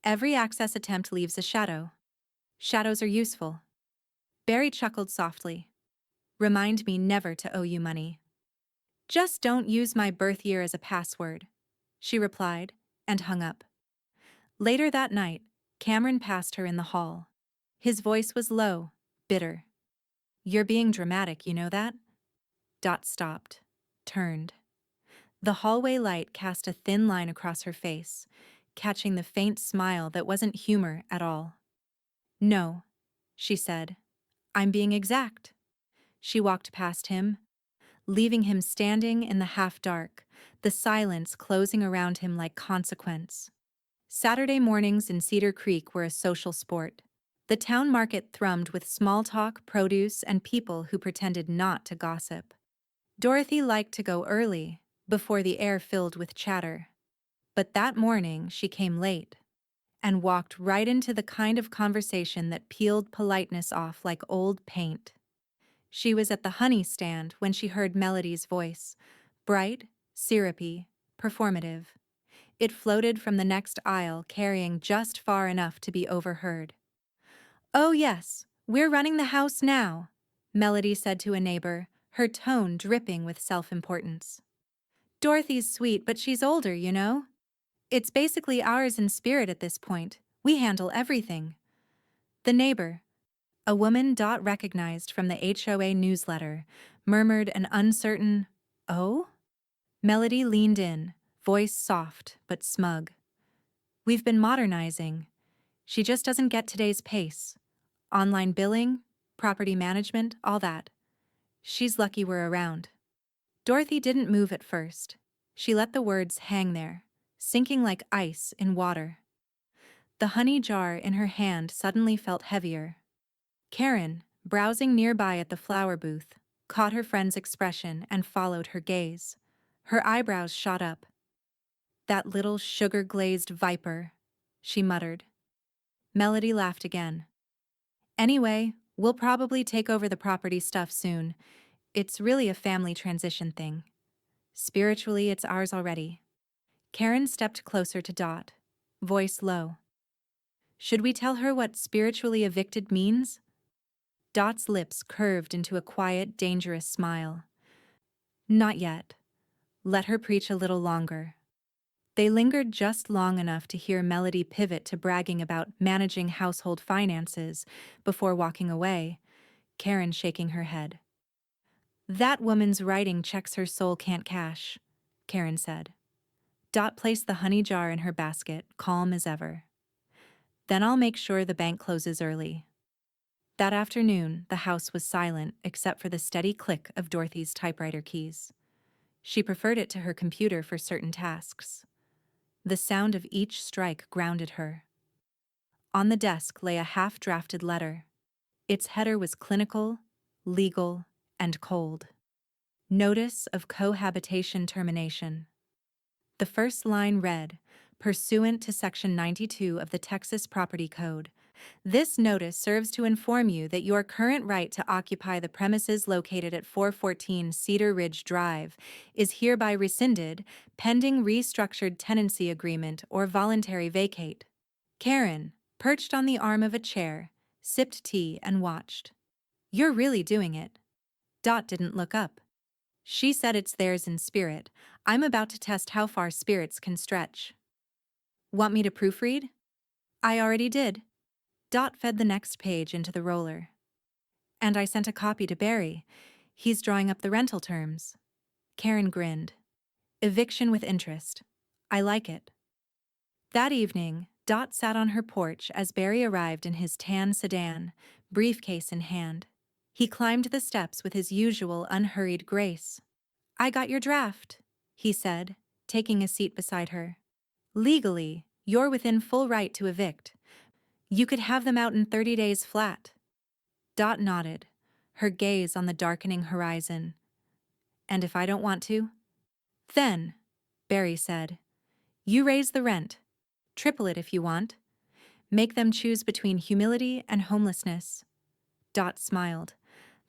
Every access attempt leaves a shadow. Shadows are useful. Barry chuckled softly. Remind me never to owe you money. Just don't use my birth year as a password, she replied, and hung up. Later that night, Cameron passed her in the hall. His voice was low, bitter. You're being dramatic, you know that? Dot stopped, turned. The hallway light cast a thin line across her face, catching the faint smile that wasn't humor at all. No, she said. I'm being exact. She walked past him, leaving him standing in the half-dark, the silence closing around him like consequence. Saturday mornings in Cedar Creek were a social sport. The town market thrummed with small talk, produce, and people who pretended not to gossip. Dorothy liked to go early, before the air filled with chatter. But that morning she came late, and walked right into the kind of conversation that peeled politeness off like old paint. She was at the honey stand when she heard Melody's voice, bright, syrupy, performative. It floated from the next aisle, carrying just far enough to be overheard. Oh yes, we're running the house now, Melody said to a neighbor, her tone dripping with self-importance. Dorothy's sweet, but she's older, you know? It's basically ours in spirit at this point. We handle everything. The neighbor, a woman Dot recognized from the HOA newsletter, murmured an uncertain, "Oh?" Melody leaned in, voice soft but smug. We've been modernizing. She just doesn't get today's pace. Online billing, property management, all that. She's lucky we're around. Dorothy didn't move at first. She let the words hang there, sinking like ice in water. The honey jar in her hand suddenly felt heavier. Karen, browsing nearby at the flower booth, caught her friend's expression and followed her gaze. Her eyebrows shot up. That little sugar-glazed viper, she muttered. Melody laughed again. Anyway, we'll probably take over the property stuff soon. It's really a family transition thing. Spiritually, it's ours already. Karen stepped closer to Dot, voice low. Should we tell her what spiritually evicted means? Dot's lips curved into a quiet, dangerous smile. Not yet. Let her preach a little longer. They lingered just long enough to hear Melody pivot to bragging about managing household finances before walking away, Karen shaking her head. That woman's writing checks her soul can't cash, Karen said. Dot placed the honey jar in her basket, calm as ever. Then I'll make sure the bank closes early. That afternoon, the house was silent except for the steady click of Dorothy's typewriter keys. She preferred it to her computer for certain tasks. The sound of each strike grounded her. On the desk lay a half-drafted letter. Its header was clinical, legal, and cold. Notice of cohabitation termination. The first line read, pursuant to Section 92 of the Texas Property Code, This notice serves to inform you that your current right to occupy the premises located at 414 Cedar Ridge Drive is hereby rescinded, pending restructured tenancy agreement or voluntary vacate. Karen, perched on the arm of a chair, sipped tea and watched. You're really doing it. Dot didn't look up. She said it's theirs in spirit. I'm about to test how far spirits can stretch. Want me to proofread? I already did. Dot fed the next page into the roller. And I sent a copy to Barry. He's drawing up the rental terms. Karen grinned. Eviction with interest. I like it. That evening, Dot sat on her porch as Barry arrived in his tan sedan, briefcase in hand. He climbed the steps with his usual unhurried grace. I got your draft, he said, taking a seat beside her. Legally, you're within full right to evict. You could have them out in 30 days flat. Dot nodded, her gaze on the darkening horizon. And if I don't want to? Then, Barry said, you raise the rent. Triple it if you want. Make them choose between humility and homelessness. Dot smiled,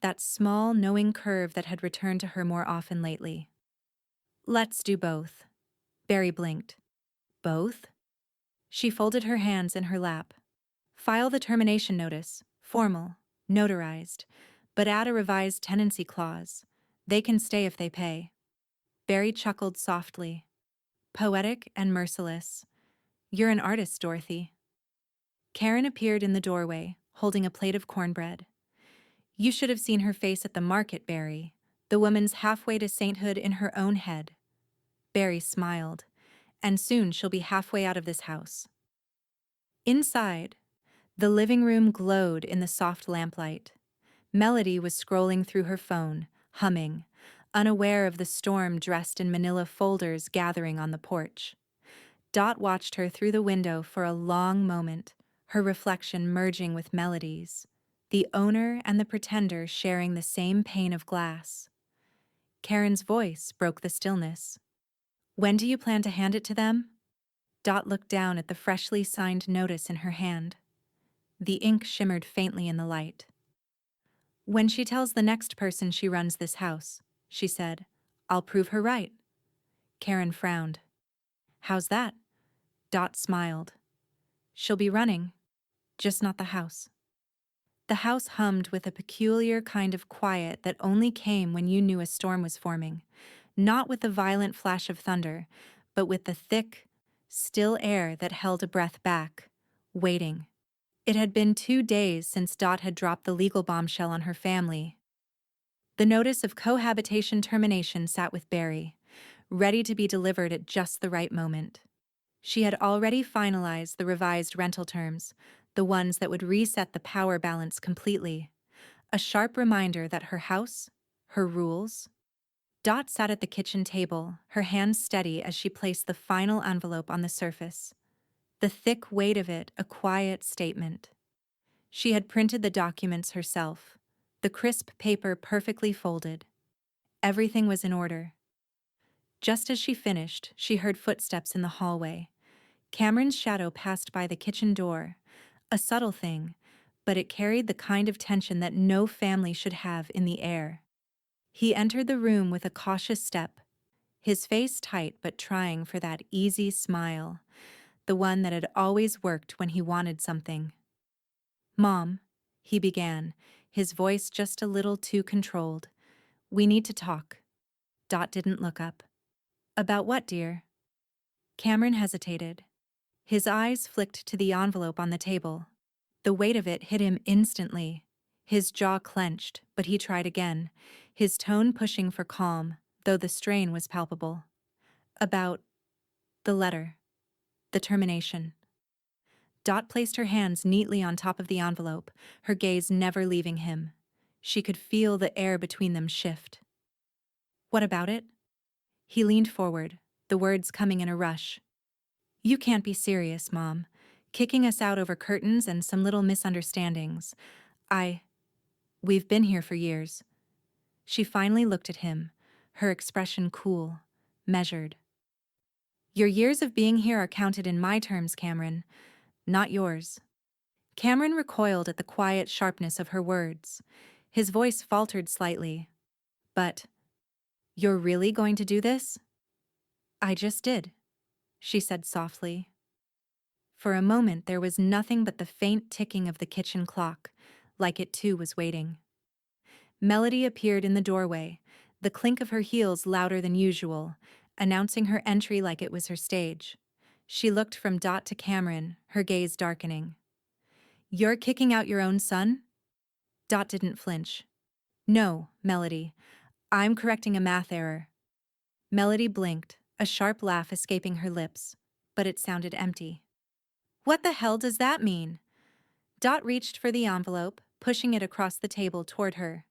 that small, knowing curve that had returned to her more often lately. Let's do both. Barry blinked. Both? She folded her hands in her lap. File the termination notice, formal, notarized, but add a revised tenancy clause. They can stay if they pay. Barry chuckled softly. Poetic and merciless. You're an artist, Dorothy. Karen appeared in the doorway, holding a plate of cornbread. You should have seen her face at the market, Barry. The woman's halfway to sainthood in her own head. Barry smiled. And soon she'll be halfway out of this house. Inside, the living room glowed in the soft lamplight. Melody was scrolling through her phone, humming, unaware of the storm dressed in manila folders gathering on the porch. Dot watched her through the window for a long moment, her reflection merging with Melody's, the owner and the pretender sharing the same pane of glass. Karen's voice broke the stillness. When do you plan to hand it to them? Dot looked down at the freshly signed notice in her hand. The ink shimmered faintly in the light. When she tells the next person she runs this house, she said, I'll prove her right. Karen frowned. How's that? Dot smiled. She'll be running, just not the house. The house hummed with a peculiar kind of quiet that only came when you knew a storm was forming, not with the violent flash of thunder, but with the thick, still air that held a breath back, waiting. It had been 2 days since Dot had dropped the legal bombshell on her family. The notice of cohabitation termination sat with Barry, ready to be delivered at just the right moment. She had already finalized the revised rental terms, the ones that would reset the power balance completely. A sharp reminder that her house, her rules. Dot sat at the kitchen table, her hands steady as she placed the final envelope on the surface. The thick weight of it a quiet statement. She had printed the documents herself, the crisp paper perfectly folded. Everything was in order. Just as she finished, she heard footsteps in the hallway. Cameron's shadow passed by the kitchen door, a subtle thing, but it carried the kind of tension that no family should have in the air. He entered the room with a cautious step, his face tight but trying for that easy smile, the one that had always worked when he wanted something. Mom, he began, his voice just a little too controlled. We need to talk. Dot didn't look up. About what, dear? Cameron hesitated. His eyes flicked to the envelope on the table. The weight of it hit him instantly. His jaw clenched, but he tried again, his tone pushing for calm, though the strain was palpable. About the letter, the termination. Dot placed her hands neatly on top of the envelope, her gaze never leaving him. She could feel the air between them shift. What about it? He leaned forward, the words coming in a rush. You can't be serious, Mom. Kicking us out over curtains and some little misunderstandings. We've been here for years. She finally looked at him, her expression cool, measured. Your years of being here are counted in my terms, Cameron, not yours. Cameron recoiled at the quiet sharpness of her words. His voice faltered slightly. But, you're really going to do this? I just did, she said softly. For a moment there was nothing but the faint ticking of the kitchen clock, like it too was waiting. Melody appeared in the doorway, the clink of her heels louder than usual, announcing her entry like it was her stage. She looked from Dot to Cameron, her gaze darkening. You're kicking out your own son? Dot didn't flinch. No, Melody. I'm correcting a math error. Melody blinked, a sharp laugh escaping her lips, but it sounded empty. What the hell does that mean? Dot reached for the envelope, pushing it across the table toward her.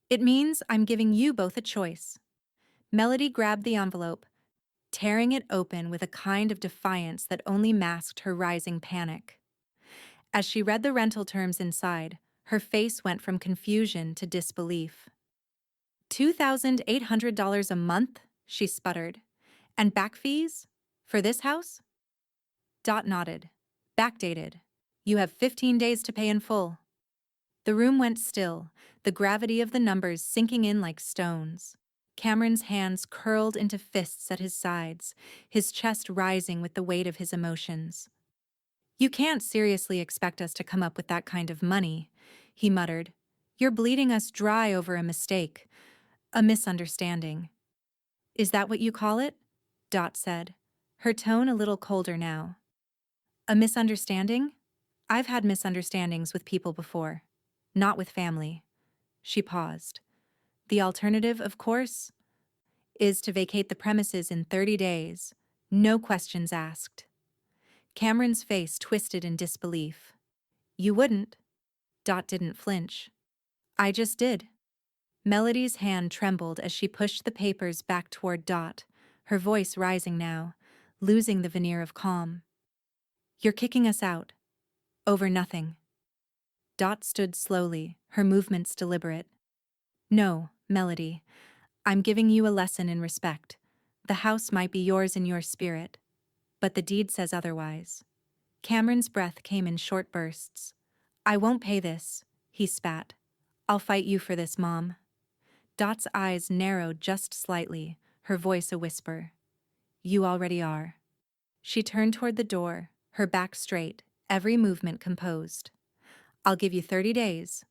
It means I'm giving you both a choice. Melody grabbed the envelope, tearing it open with a kind of defiance that only masked her rising panic. As she read the rental terms inside, her face went from confusion to disbelief. $2,800 a month? She sputtered. And back fees? For this house? Dot nodded. Backdated. You have 15 days to pay in full. The room went still, the gravity of the numbers sinking in like stones. Cameron's hands curled into fists at his sides, his chest rising with the weight of his emotions. You can't seriously expect us to come up with that kind of money, he muttered. You're bleeding us dry over a mistake, a misunderstanding. Is that what you call it? Dot said, her tone a little colder now. A misunderstanding? I've had misunderstandings with people before. Not with family. She paused. The alternative, of course, is to vacate the premises in 30 days. No questions asked. Cameron's face twisted in disbelief. You wouldn't. Dot didn't flinch. I just did. Melody's hand trembled as she pushed the papers back toward Dot, her voice rising now, losing the veneer of calm. You're kicking us out. Over nothing. Dot stood slowly, her movements deliberate. No, Melody. I'm giving you a lesson in respect. The house might be yours in your spirit, but the deed says otherwise. Cameron's breath came in short bursts. I won't pay this, he spat. I'll fight you for this, Mom. Dot's eyes narrowed just slightly, her voice a whisper. You already are. She turned toward the door, her back straight, every movement composed. I'll give you 30 days.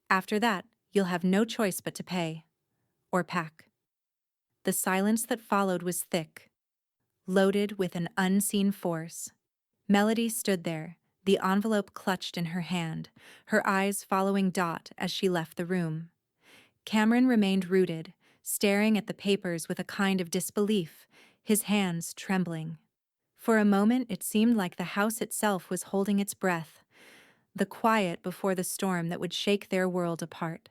After that, you'll have no choice but to pay. Or pack. The silence that followed was thick, loaded with an unseen force. Melody stood there, the envelope clutched in her hand, her eyes following Dot as she left the room. Cameron remained rooted, staring at the papers with a kind of disbelief, his hands trembling. For a moment it seemed like the house itself was holding its breath, the quiet before the storm that would shake their world apart.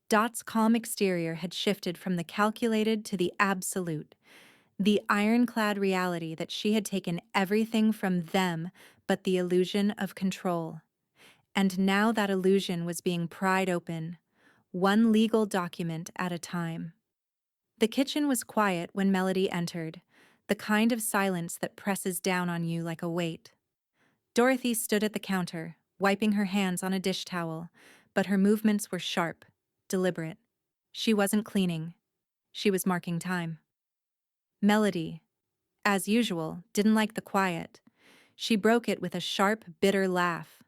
Dot's calm exterior had shifted from the calculated to the absolute, the ironclad reality that she had taken everything from them but the illusion of control. And now that illusion was being pried open, one legal document at a time. The kitchen was quiet when Melody entered, the kind of silence that presses down on you like a weight. Dorothy stood at the counter, wiping her hands on a dish towel, but her movements were sharp, deliberate. She wasn't cleaning. She was marking time. Melody, as usual, didn't like the quiet. She broke it with a sharp, bitter laugh.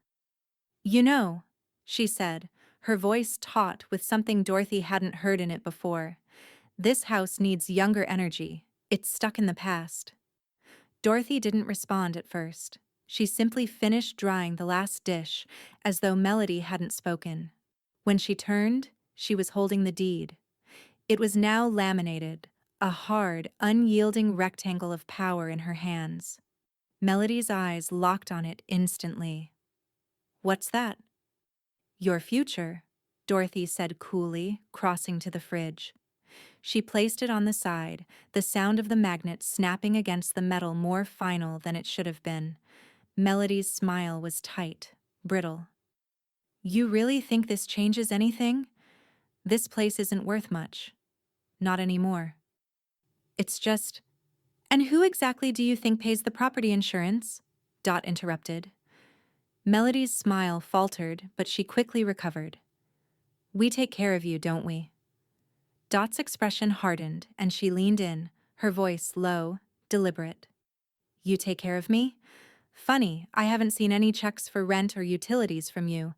You know, she said, her voice taut with something Dorothy hadn't heard in it before. This house needs younger energy. It's stuck in the past. Dorothy didn't respond at first. She simply finished drying the last dish, as though Melody hadn't spoken. When she turned, she was holding the deed. It was now laminated, a hard, unyielding rectangle of power in her hands. Melody's eyes locked on it instantly. What's that? Your future, Dorothy said coolly, crossing to the fridge. She placed it on the side, the sound of the magnet snapping against the metal more final than it should have been. Melody's smile was tight, brittle. You really think this changes anything? This place isn't worth much. Not anymore. It's just... And who exactly do you think pays the property insurance? Dot interrupted. Melody's smile faltered, but she quickly recovered. We take care of you, don't we? Dot's expression hardened, and she leaned in, her voice low, deliberate. You take care of me? Funny, I haven't seen any checks for rent or utilities from you.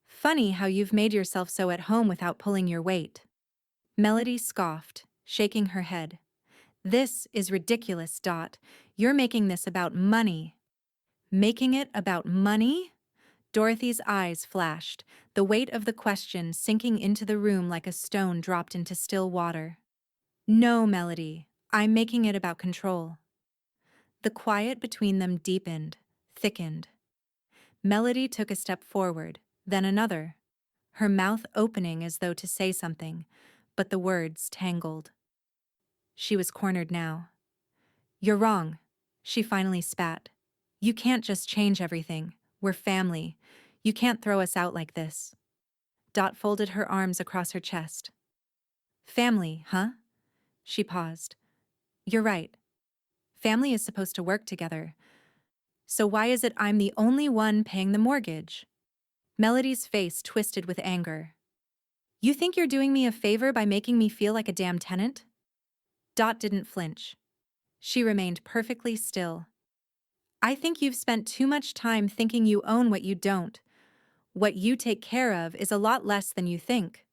Funny how you've made yourself so at home without pulling your weight. Melody scoffed, shaking her head. This is ridiculous, Dot. You're making this about money. Making it about money? Dorothy's eyes flashed, the weight of the question sinking into the room like a stone dropped into still water. No, Melody, I'm making it about control. The quiet between them deepened, thickened. Melody took a step forward, then another, her mouth opening as though to say something, but the words tangled. She was cornered now. You're wrong, she finally spat. You can't just change everything. We're family. You can't throw us out like this. Dot folded her arms across her chest. Family, huh? She paused. You're right. Family is supposed to work together. So why is it I'm the only one paying the mortgage? Melody's face twisted with anger. You think you're doing me a favor by making me feel like a damn tenant? Dot didn't flinch. She remained perfectly still. I think you've spent too much time thinking you own what you don't. What you take care of is a lot less than you think.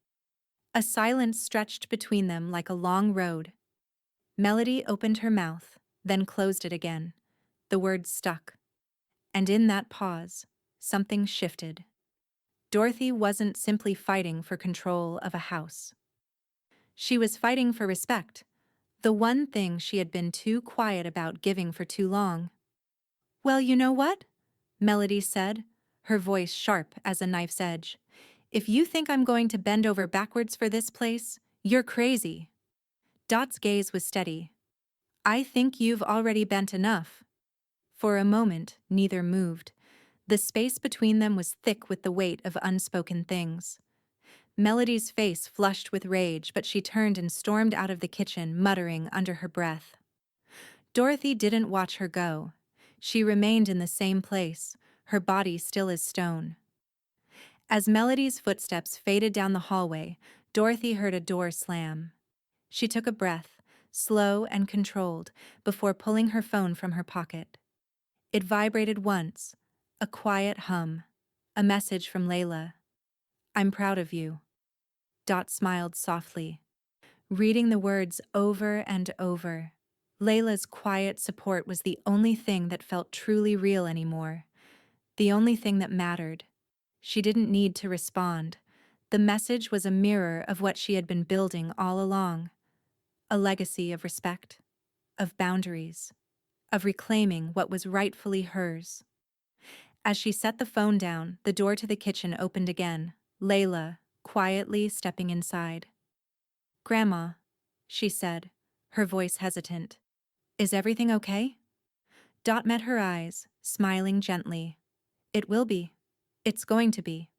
A silence stretched between them like a long road. Melody opened her mouth, then closed it again. The words stuck. And in that pause, something shifted. Dorothy wasn't simply fighting for control of a house. She was fighting for respect, the one thing she had been too quiet about giving for too long. Well, you know what? Melody said, her voice sharp as a knife's edge. If you think I'm going to bend over backwards for this place, you're crazy. Dot's gaze was steady. I think you've already bent enough. For a moment, neither moved. The space between them was thick with the weight of unspoken things. Melody's face flushed with rage, but she turned and stormed out of the kitchen, muttering under her breath. Dorothy didn't watch her go. She remained in the same place, her body still as stone. As Melody's footsteps faded down the hallway, Dorothy heard a door slam. She took a breath, slow and controlled, before pulling her phone from her pocket. It vibrated once, a quiet hum, a message from Layla. I'm proud of you. Dot smiled softly, reading the words over and over. Layla's quiet support was the only thing that felt truly real anymore, the only thing that mattered. She didn't need to respond. The message was a mirror of what she had been building all along. A legacy of respect, of boundaries, of reclaiming what was rightfully hers. As she set the phone down, the door to the kitchen opened again, Layla quietly stepping inside. Grandma, she said, her voice hesitant. Is everything okay? Dot met her eyes, smiling gently. It will be. It's going to be.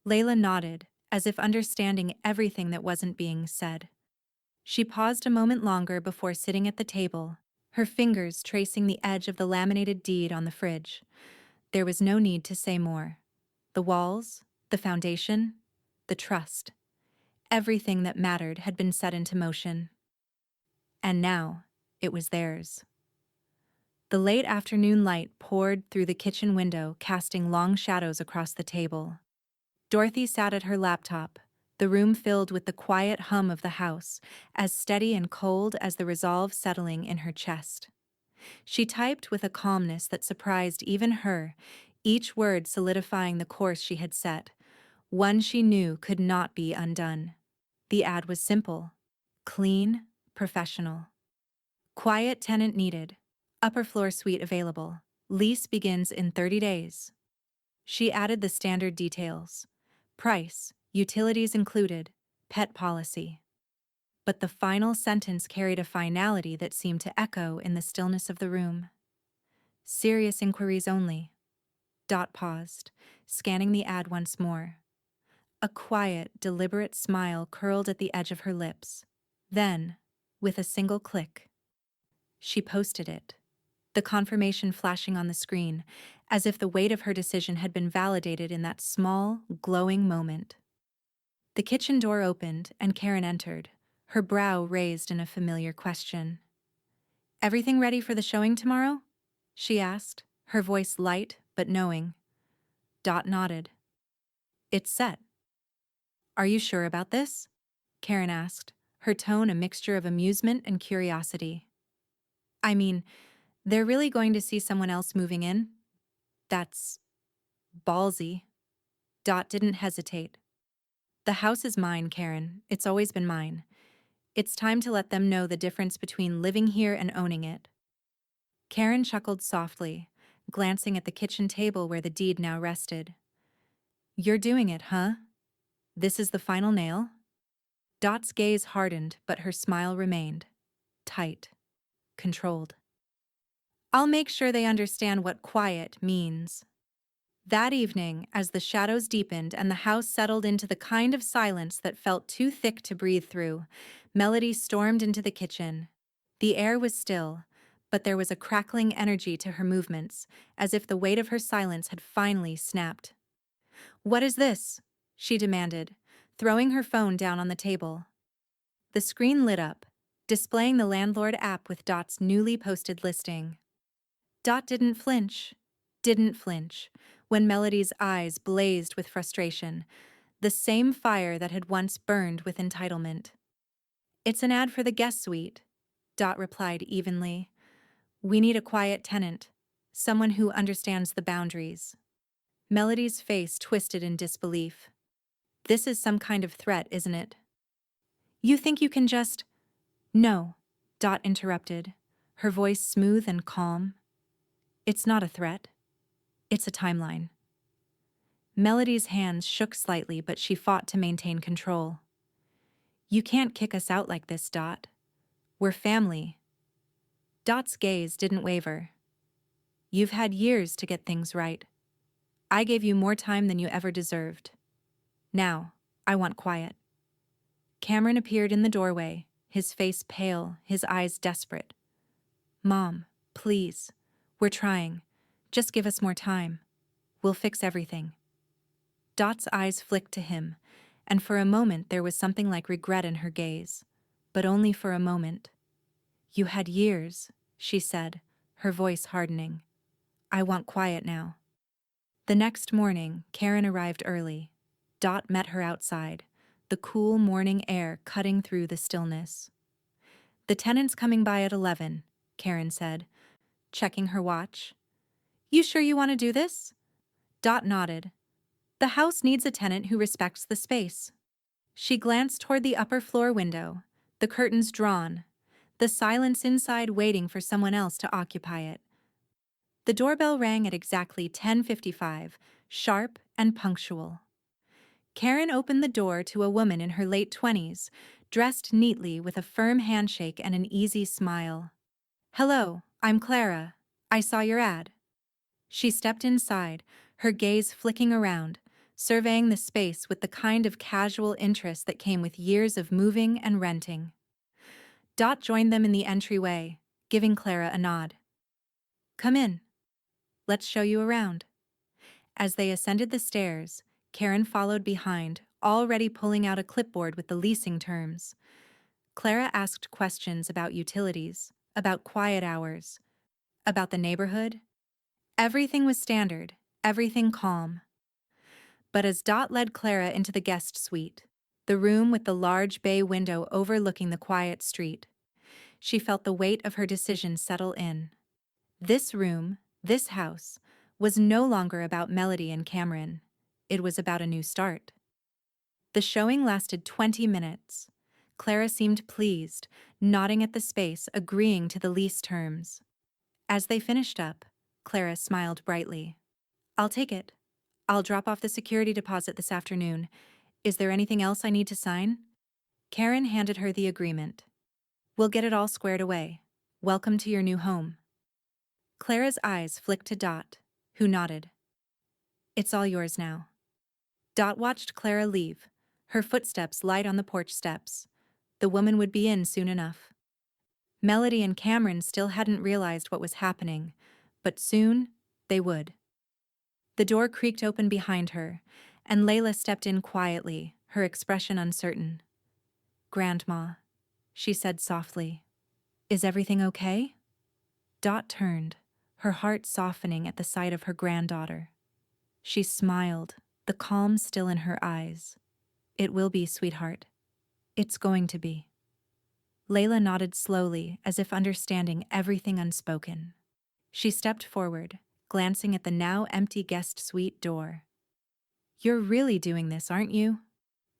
Layla nodded, as if understanding everything that wasn't being said. She paused a moment longer before sitting at the table, her fingers tracing the edge of the laminated deed on the fridge. There was no need to say more. The walls, the foundation, the trust. Everything that mattered had been set into motion. And now, it was theirs. The late afternoon light poured through the kitchen window, casting long shadows across the table. Dorothy sat at her laptop, the room filled with the quiet hum of the house, as steady and cold as the resolve settling in her chest. She typed with a calmness that surprised even her, each word solidifying the course she had set, one she knew could not be undone. The ad was simple, clean, professional. Quiet tenant needed. Upper floor suite available. Lease begins in 30 days. She added the standard details. Price, utilities included, pet policy. But the final sentence carried a finality that seemed to echo in the stillness of the room. Serious inquiries only. Dot paused, scanning the ad once more. A quiet, deliberate smile curled at the edge of her lips. Then, with a single click, she posted it, the confirmation flashing on the screen, as if the weight of her decision had been validated in that small, glowing moment. The kitchen door opened and Karen entered, her brow raised in a familiar question. "Everything ready for the showing tomorrow?" she asked, her voice light but knowing. Dot nodded. "It's set." "Are you sure about this?" Karen asked, her tone a mixture of amusement and curiosity. "I mean, they're really going to see someone else moving in? That's ballsy." Dot didn't hesitate. "The house is mine, Karen. It's always been mine. It's time to let them know the difference between living here and owning it." Karen chuckled softly, glancing at the kitchen table where the deed now rested. "You're doing it, huh? This is the final nail?" Dot's gaze hardened, but her smile remained. Tight. Controlled. "I'll make sure they understand what quiet means." That evening, as the shadows deepened and the house settled into the kind of silence that felt too thick to breathe through, Melody stormed into the kitchen. The air was still, but there was a crackling energy to her movements, as if the weight of her silence had finally snapped. "What is this?" she demanded, throwing her phone down on the table. The screen lit up, displaying the landlord app with Dot's newly posted listing. Dot didn't flinch, when Melody's eyes blazed with frustration, the same fire that had once burned with entitlement. "It's an ad for the guest suite," Dot replied evenly. "We need a quiet tenant, someone who understands the boundaries." Melody's face twisted in disbelief. "This is some kind of threat, isn't it?" "You think you can just—" "No," Dot interrupted, her voice smooth and calm. "It's not a threat. It's a timeline." Melody's hands shook slightly, but she fought to maintain control. "You can't kick us out like this, Dot. We're family." Dot's gaze didn't waver. "You've had years to get things right. I gave you more time than you ever deserved. Now, I want quiet." Cameron appeared in the doorway, his face pale, his eyes desperate. "Mom, please. We're trying. Just give us more time. We'll fix everything." Dot's eyes flicked to him, and for a moment there was something like regret in her gaze, but only for a moment. "You had years," she said, her voice hardening. "I want quiet now." The next morning, Karen arrived early. Dot met her outside, the cool morning air cutting through the stillness. "The tenant's coming by at 11, Karen said, checking her watch. "You sure you want to do this?" Dot nodded. "The house needs a tenant who respects the space." She glanced toward the upper floor window, the curtains drawn, the silence inside waiting for someone else to occupy it. The doorbell rang at exactly 10:55, sharp and punctual. Karen opened the door to a woman in her late 20s, dressed neatly with a firm handshake and an easy smile. "Hello, I'm Clara. I saw your ad." She stepped inside, her gaze flicking around, surveying the space with the kind of casual interest that came with years of moving and renting. Dot joined them in the entryway, giving Clara a nod. "Come in. Let's show you around." As they ascended the stairs, Karen followed behind, already pulling out a clipboard with the leasing terms. Clara asked questions about utilities, about quiet hours, about the neighborhood. Everything was standard, everything calm. But as Dot led Clara into the guest suite, the room with the large bay window overlooking the quiet street, she felt the weight of her decision settle in. This room, this house, was no longer about Melody and Cameron. It was about a new start. The showing lasted 20 minutes. Clara seemed pleased, nodding at the space, agreeing to the lease terms. As they finished up, Clara smiled brightly. "I'll take it. I'll drop off the security deposit this afternoon. Is there anything else I need to sign?" Karen handed her the agreement. "We'll get it all squared away. Welcome to your new home." Clara's eyes flicked to Dot, who nodded. "It's all yours now." Dot watched Clara leave, her footsteps light on the porch steps. The woman would be in soon enough. Melody and Cameron still hadn't realized what was happening, but soon they would. The door creaked open behind her, and Layla stepped in quietly, her expression uncertain. "Grandma," she said softly. "Is everything okay?" Dot turned, her heart softening at the sight of her granddaughter. She smiled, the calm still in her eyes. "It will be, sweetheart. It's going to be." Layla nodded slowly, as if understanding everything unspoken. She stepped forward, glancing at the now empty guest suite door. "You're really doing this, aren't you?"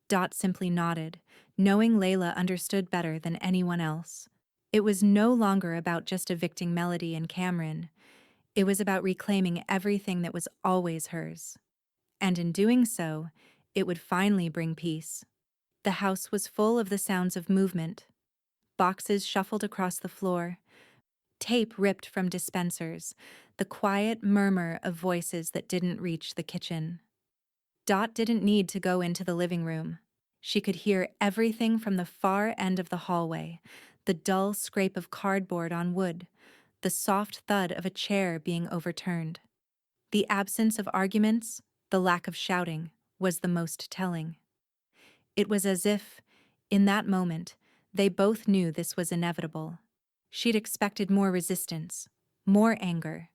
Dot simply nodded, knowing Layla understood better than anyone else. It was no longer about just evicting Melody and Cameron. It was about reclaiming everything that was always hers. And in doing so, it would finally bring peace. The house was full of the sounds of movement. Boxes shuffled across the floor, tape ripped from dispensers, the quiet murmur of voices that didn't reach the kitchen. Dot didn't need to go into the living room. She could hear everything from the far end of the hallway, the dull scrape of cardboard on wood, the soft thud of a chair being overturned. The absence of arguments, the lack of shouting, was the most telling. It was as if, in that moment, they both knew this was inevitable. She'd expected more resistance, more anger.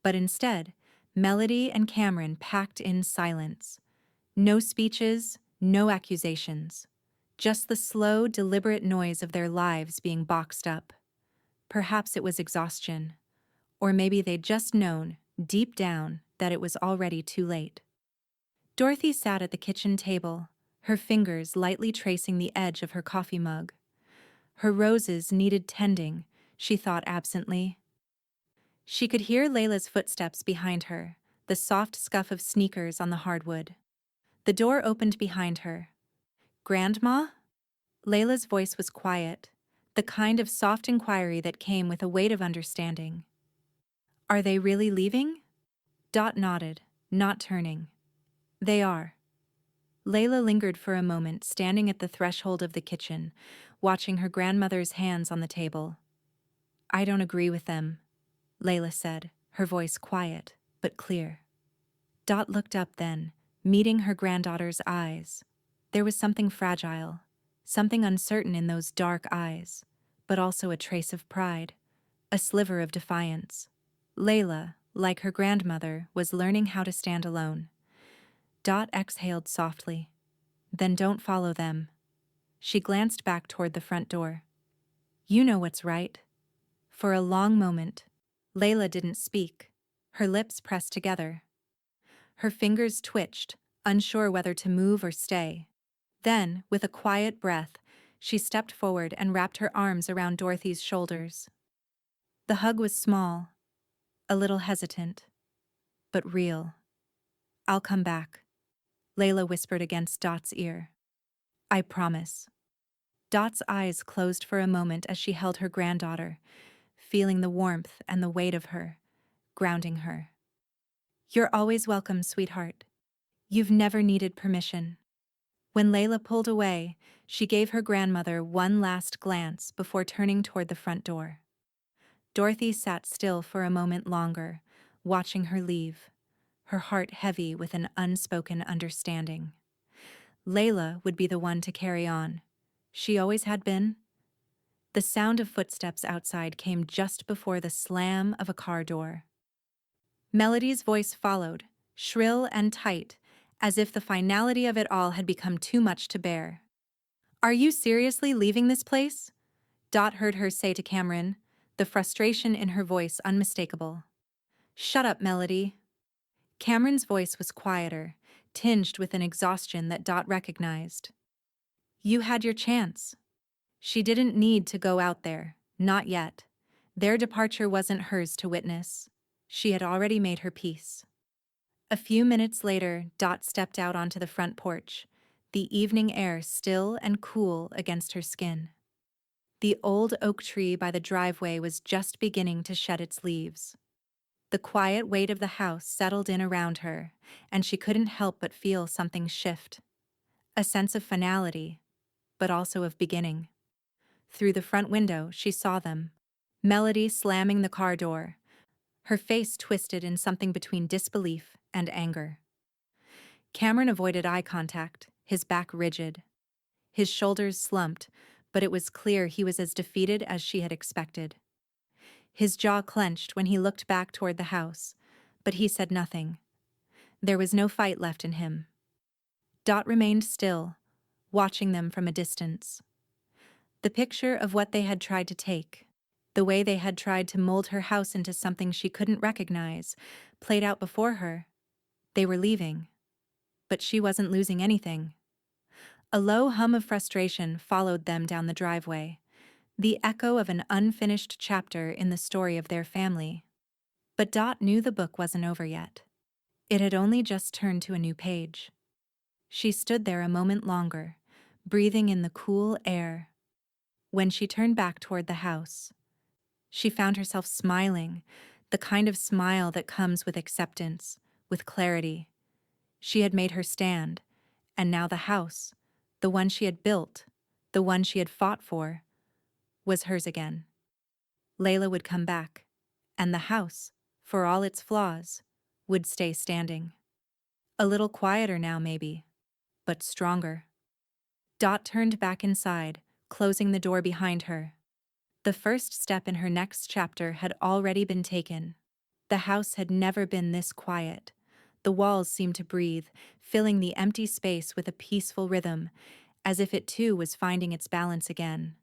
But instead, Melody and Cameron packed in silence. No speeches, no accusations. Just the slow, deliberate noise of their lives being boxed up. Perhaps it was exhaustion. Or maybe they'd just known, deep down, that it was already too late. Dorothy sat at the kitchen table, her fingers lightly tracing the edge of her coffee mug. Her roses needed tending, she thought absently. She could hear Layla's footsteps behind her, the soft scuff of sneakers on the hardwood. The door opened behind her. "Grandma?" Layla's voice was quiet, the kind of soft inquiry that came with a weight of understanding. "Are they really leaving?" Dot nodded, not turning. "They are." Layla lingered for a moment, standing at the threshold of the kitchen, watching her grandmother's hands on the table. "I don't agree with them," Layla said, her voice quiet but clear. Dot looked up then, meeting her granddaughter's eyes. There was something fragile, something uncertain in those dark eyes, but also a trace of pride, a sliver of defiance. Layla, like her grandmother, was learning how to stand alone. Dot exhaled softly. "Then don't follow them." She glanced back toward the front door. "You know what's right." For a long moment, Layla didn't speak, her lips pressed together. Her fingers twitched, unsure whether to move or stay. Then, with a quiet breath, she stepped forward and wrapped her arms around Dorothy's shoulders. The hug was small, a little hesitant, but real. "I'll come back," Layla whispered against Dot's ear. "I promise." Dot's eyes closed for a moment as she held her granddaughter, feeling the warmth and the weight of her, grounding her. "You're always welcome, sweetheart. You've never needed permission." When Layla pulled away, she gave her grandmother one last glance before turning toward the front door. Dorothy sat still for a moment longer, watching her leave, her heart heavy with an unspoken understanding. Layla would be the one to carry on. She always had been. The sound of footsteps outside came just before the slam of a car door. Melody's voice followed, shrill and tight, as if the finality of it all had become too much to bear. "Are you seriously leaving this place?" Dot heard her say to Cameron, the frustration in her voice unmistakable. "Shut up, Melody." Cameron's voice was quieter, tinged with an exhaustion that Dot recognized. "You had your chance." She didn't need to go out there, not yet. Their departure wasn't hers to witness. She had already made her peace. A few minutes later, Dot stepped out onto the front porch, the evening air still and cool against her skin. The old oak tree by the driveway was just beginning to shed its leaves. The quiet weight of the house settled in around her, and she couldn't help but feel something shift. A sense of finality, but also of beginning. Through the front window, she saw them. Melody slamming the car door, her face twisted in something between disbelief and anger. Cameron avoided eye contact, his back rigid. His shoulders slumped, but it was clear he was as defeated as she had expected. His jaw clenched when he looked back toward the house, but he said nothing. There was no fight left in him. Dot remained still, watching them from a distance. The picture of what they had tried to take, the way they had tried to mold her house into something she couldn't recognize, played out before her. They were leaving, but she wasn't losing anything. A low hum of frustration followed them down the driveway, the echo of an unfinished chapter in the story of their family. But Dot knew the book wasn't over yet. It had only just turned to a new page. She stood there a moment longer, breathing in the cool air. When she turned back toward the house, she found herself smiling, the kind of smile that comes with acceptance, with clarity. She had made her stand, and now the house, the one she had built, the one she had fought for, was hers again. Layla would come back, and the house, for all its flaws, would stay standing. A little quieter now, maybe, but stronger. Dot turned back inside, closing the door behind her. The first step in her next chapter had already been taken. The house had never been this quiet. The walls seemed to breathe, filling the empty space with a peaceful rhythm, as if it too was finding its balance again.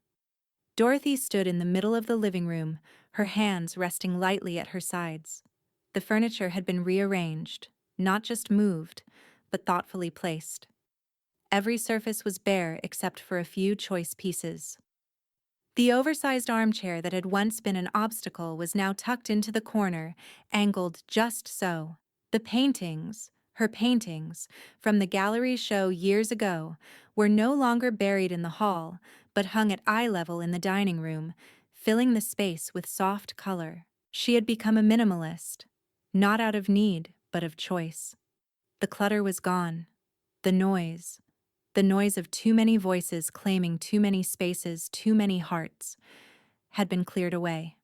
Dorothy stood in the middle of the living room, her hands resting lightly at her sides. The furniture had been rearranged, not just moved, but thoughtfully placed. Every surface was bare except for a few choice pieces. The oversized armchair that had once been an obstacle was now tucked into the corner, angled just so. The paintings, her paintings, from the gallery show years ago, were no longer buried in the hall, but hung at eye level in the dining room, filling the space with soft color. She had become a minimalist, not out of need, but of choice. The clutter was gone. The noise of too many voices claiming too many spaces, too many hearts, had been cleared away.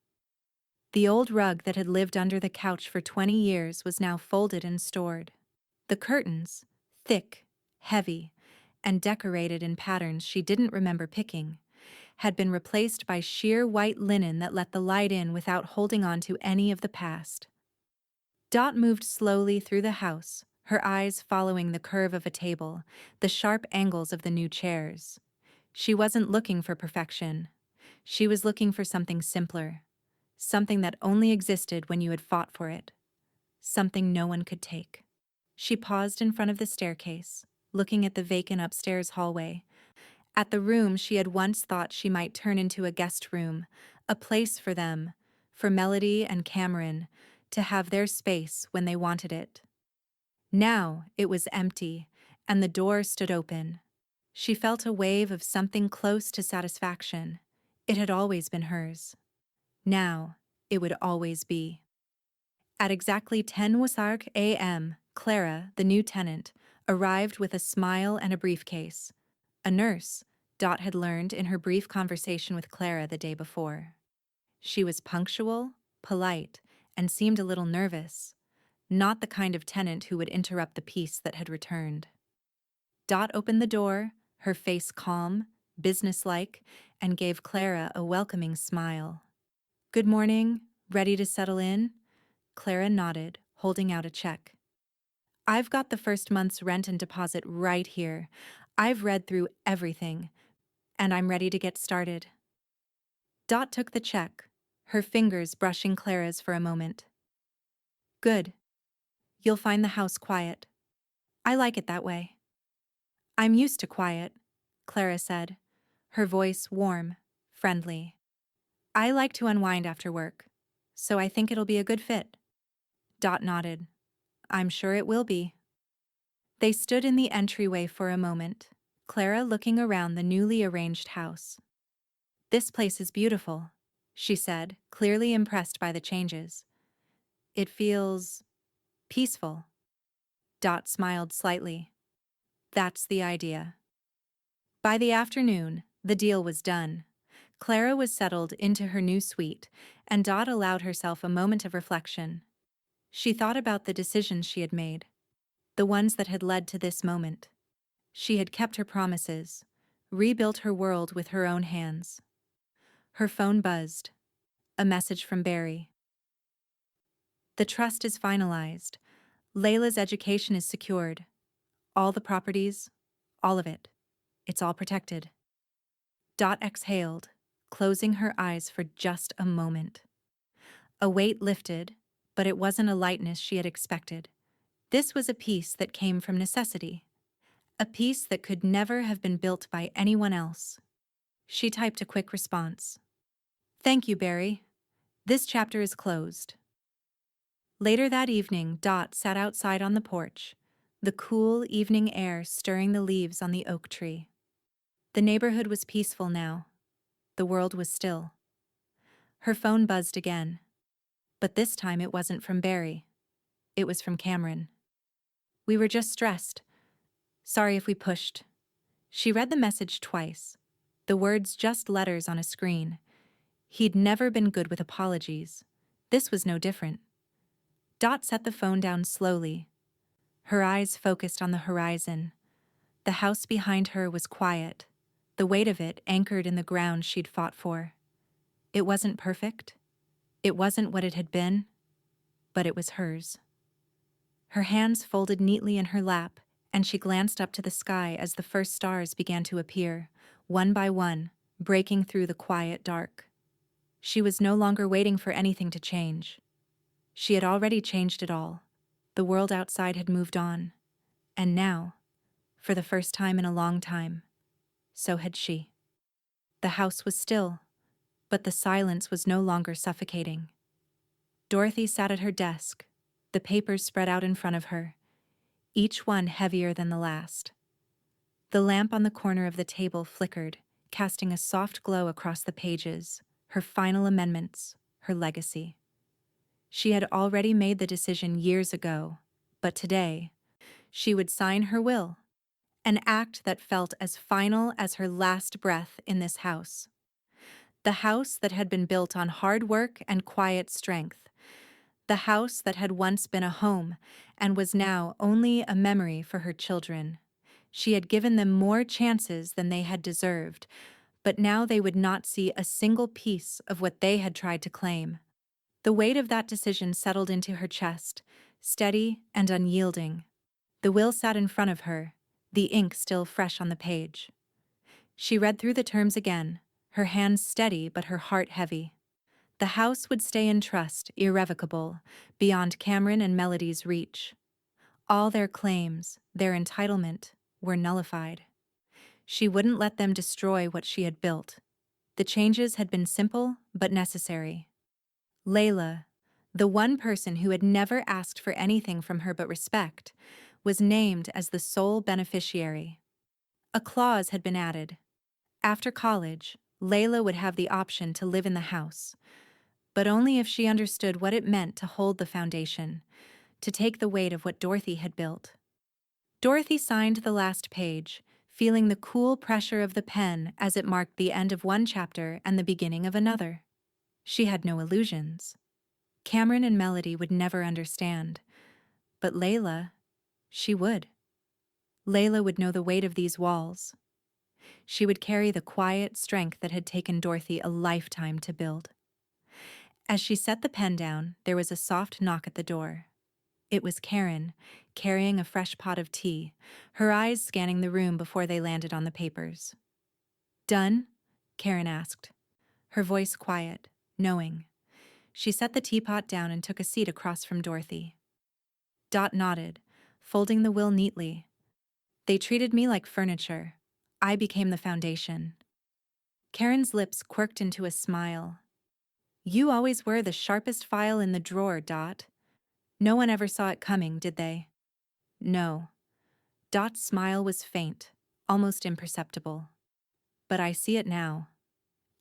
The old rug that had lived under the couch for 20 years was now folded and stored. The curtains, thick, heavy, and decorated in patterns she didn't remember picking, had been replaced by sheer white linen that let the light in without holding on to any of the past. Dot moved slowly through the house, her eyes following the curve of a table, the sharp angles of the new chairs. She wasn't looking for perfection. She was looking for something simpler, something that only existed when you had fought for it, something no one could take. She paused in front of the staircase, looking at the vacant upstairs hallway, at the room she had once thought she might turn into a guest room, a place for them, for Melody and Cameron, to have their space when they wanted it. Now it was empty, and the door stood open. She felt a wave of something close to satisfaction. It had always been hers. Now it would always be. At exactly 10:00 a.m., Clara, the new tenant, arrived with a smile and a briefcase. A nurse, Dot had learned in her brief conversation with Clara the day before. She was punctual, polite, and seemed a little nervous. Not the kind of tenant who would interrupt the peace that had returned. Dot opened the door, her face calm, businesslike, and gave Clara a welcoming smile. "Good morning. Ready to settle in?" Clara nodded, holding out a check. "I've got the first month's rent and deposit right here. I've read through everything, and I'm ready to get started." Dot took the check, her fingers brushing Clara's for a moment. "Good. You'll find the house quiet. I like it that way." "I'm used to quiet," Clara said, her voice warm, friendly. "I like to unwind after work, so I think it'll be a good fit." Dot nodded. "I'm sure it will be." They stood in the entryway for a moment, Clara looking around the newly arranged house. "This place is beautiful," she said, clearly impressed by the changes. "It feels peaceful." Dot smiled slightly. "That's the idea." By the afternoon, the deal was done. Clara was settled into her new suite, and Dot allowed herself a moment of reflection. She thought about the decisions she had made, the ones that had led to this moment. She had kept her promises, rebuilt her world with her own hands. Her phone buzzed. A message from Barry. The trust is finalized. Layla's education is secured. All the properties, all of it. It's all protected. Dot exhaled, closing her eyes for just a moment. A weight lifted, but it wasn't a lightness she had expected. This was a peace that came from necessity. A peace that could never have been built by anyone else. She typed a quick response. Thank you, Barry. This chapter is closed. Later that evening, Dot sat outside on the porch, the cool evening air stirring the leaves on the oak tree. The neighborhood was peaceful now. The world was still. Her phone buzzed again. But this time it wasn't from Barry. It was from Cameron. We were just stressed. Sorry if we pushed. She read the message twice. The words just letters on a screen. He'd never been good with apologies. This was no different. Dot set the phone down slowly. Her eyes focused on the horizon. The house behind her was quiet, the weight of it anchored in the ground she'd fought for. It wasn't perfect. It wasn't what it had been, but it was hers. Her hands folded neatly in her lap, and she glanced up to the sky as the first stars began to appear, one by one, breaking through the quiet dark. She was no longer waiting for anything to change. She had already changed it all. The world outside had moved on. And now, for the first time in a long time, so had she. The house was still, but the silence was no longer suffocating. Dorothy sat at her desk, the papers spread out in front of her, each one heavier than the last. The lamp on the corner of the table flickered, casting a soft glow across the pages, her final amendments, her legacy. She had already made the decision years ago, but today, she would sign her will, an act that felt as final as her last breath in this house. The house that had been built on hard work and quiet strength. The house that had once been a home and was now only a memory for her children. She had given them more chances than they had deserved, but now they would not see a single piece of what they had tried to claim. The weight of that decision settled into her chest, steady and unyielding. The will sat in front of her, the ink still fresh on the page. She read through the terms again, her hands steady but her heart heavy. The house would stay in trust, irrevocable, beyond Cameron and Melody's reach. All their claims, their entitlement, were nullified. She wouldn't let them destroy what she had built. The changes had been simple but necessary. Layla, the one person who had never asked for anything from her but respect, was named as the sole beneficiary. A clause had been added. After college, Layla would have the option to live in the house, but only if she understood what it meant to hold the foundation, to take the weight of what Dorothy had built. Dorothy signed the last page, feeling the cool pressure of the pen as it marked the end of one chapter and the beginning of another. She had no illusions. Cameron and Melody would never understand, but Layla, she would. Layla would know the weight of these walls. She would carry the quiet strength that had taken Dorothy a lifetime to build. As she set the pen down, there was a soft knock at the door. It was Karen, carrying a fresh pot of tea, her eyes scanning the room before they landed on the papers. Done? Karen asked, her voice quiet, knowing. She set the teapot down and took a seat across from Dorothy. Dot nodded, folding the will neatly. They treated me like furniture. I became the foundation. Karen's lips quirked into a smile. You always were the sharpest file in the drawer, Dot. No one ever saw it coming, did they? No. Dot's smile was faint, almost imperceptible. But I see it now,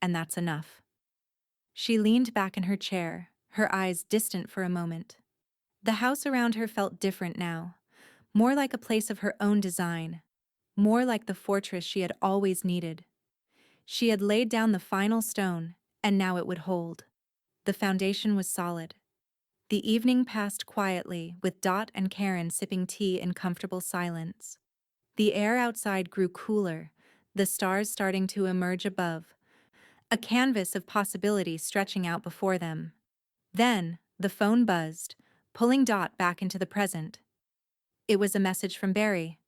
and that's enough. She leaned back in her chair, her eyes distant for a moment. The house around her felt different now, more like a place of her own design, more like the fortress she had always needed. She had laid down the final stone, and now it would hold. The foundation was solid. The evening passed quietly, with Dot and Karen sipping tea in comfortable silence. The air outside grew cooler, the stars starting to emerge above, a canvas of possibility stretching out before them. Then, the phone buzzed, pulling Dot back into the present. It was a message from Barry.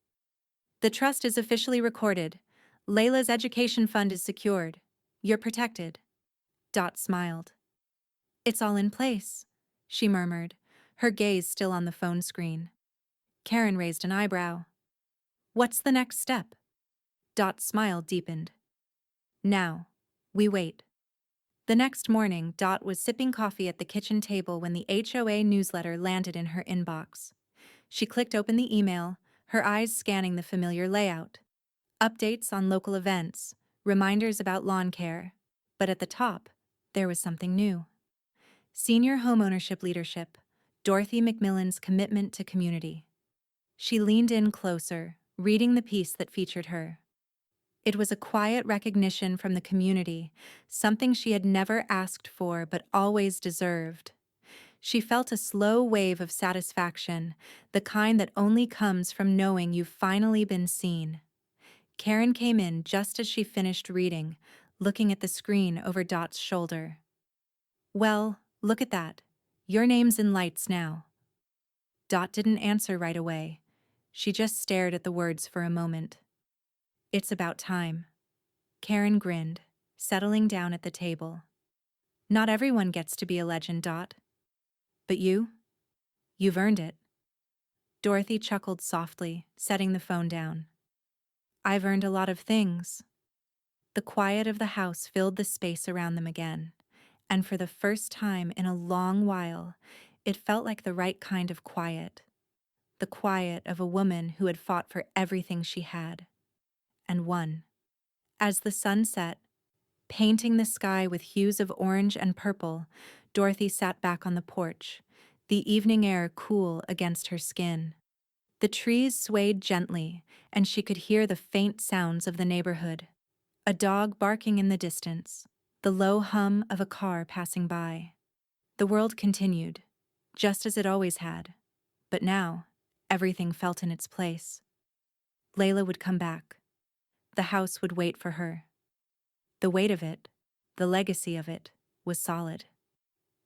"The trust is officially recorded. Layla's education fund is secured. You're protected." Dot smiled. "It's all in place," she murmured, her gaze still on the phone screen. Karen raised an eyebrow. "What's the next step?" Dot's smile deepened. "Now, we wait." The next morning, Dot was sipping coffee at the kitchen table when the HOA newsletter landed in her inbox. She clicked open the email, her eyes scanning the familiar layout. Updates on local events, reminders about lawn care. But at the top, there was something new. Senior Homeownership Leadership, Dorothy McMillan's commitment to community. She leaned in closer, reading the piece that featured her. It was a quiet recognition from the community, something she had never asked for but always deserved. She felt a slow wave of satisfaction, the kind that only comes from knowing you've finally been seen. Karen came in just as she finished reading, looking at the screen over Dot's shoulder. "Well, look at that. Your name's in lights now." Dot didn't answer right away. She just stared at the words for a moment. "It's about time." Karen grinned, settling down at the table. "Not everyone gets to be a legend, Dot. But you? You've earned it." Dorothy chuckled softly, setting the phone down. "I've earned a lot of things." The quiet of the house filled the space around them again, and for the first time in a long while, it felt like the right kind of quiet. The quiet of a woman who had fought for everything she had. And won. As the sun set, painting the sky with hues of orange and purple, Dorothy sat back on the porch, the evening air cool against her skin. The trees swayed gently, and she could hear the faint sounds of the neighborhood. A dog barking in the distance, the low hum of a car passing by. The world continued, just as it always had. But now, everything felt in its place. Layla would come back. The house would wait for her. The weight of it, the legacy of it, was solid.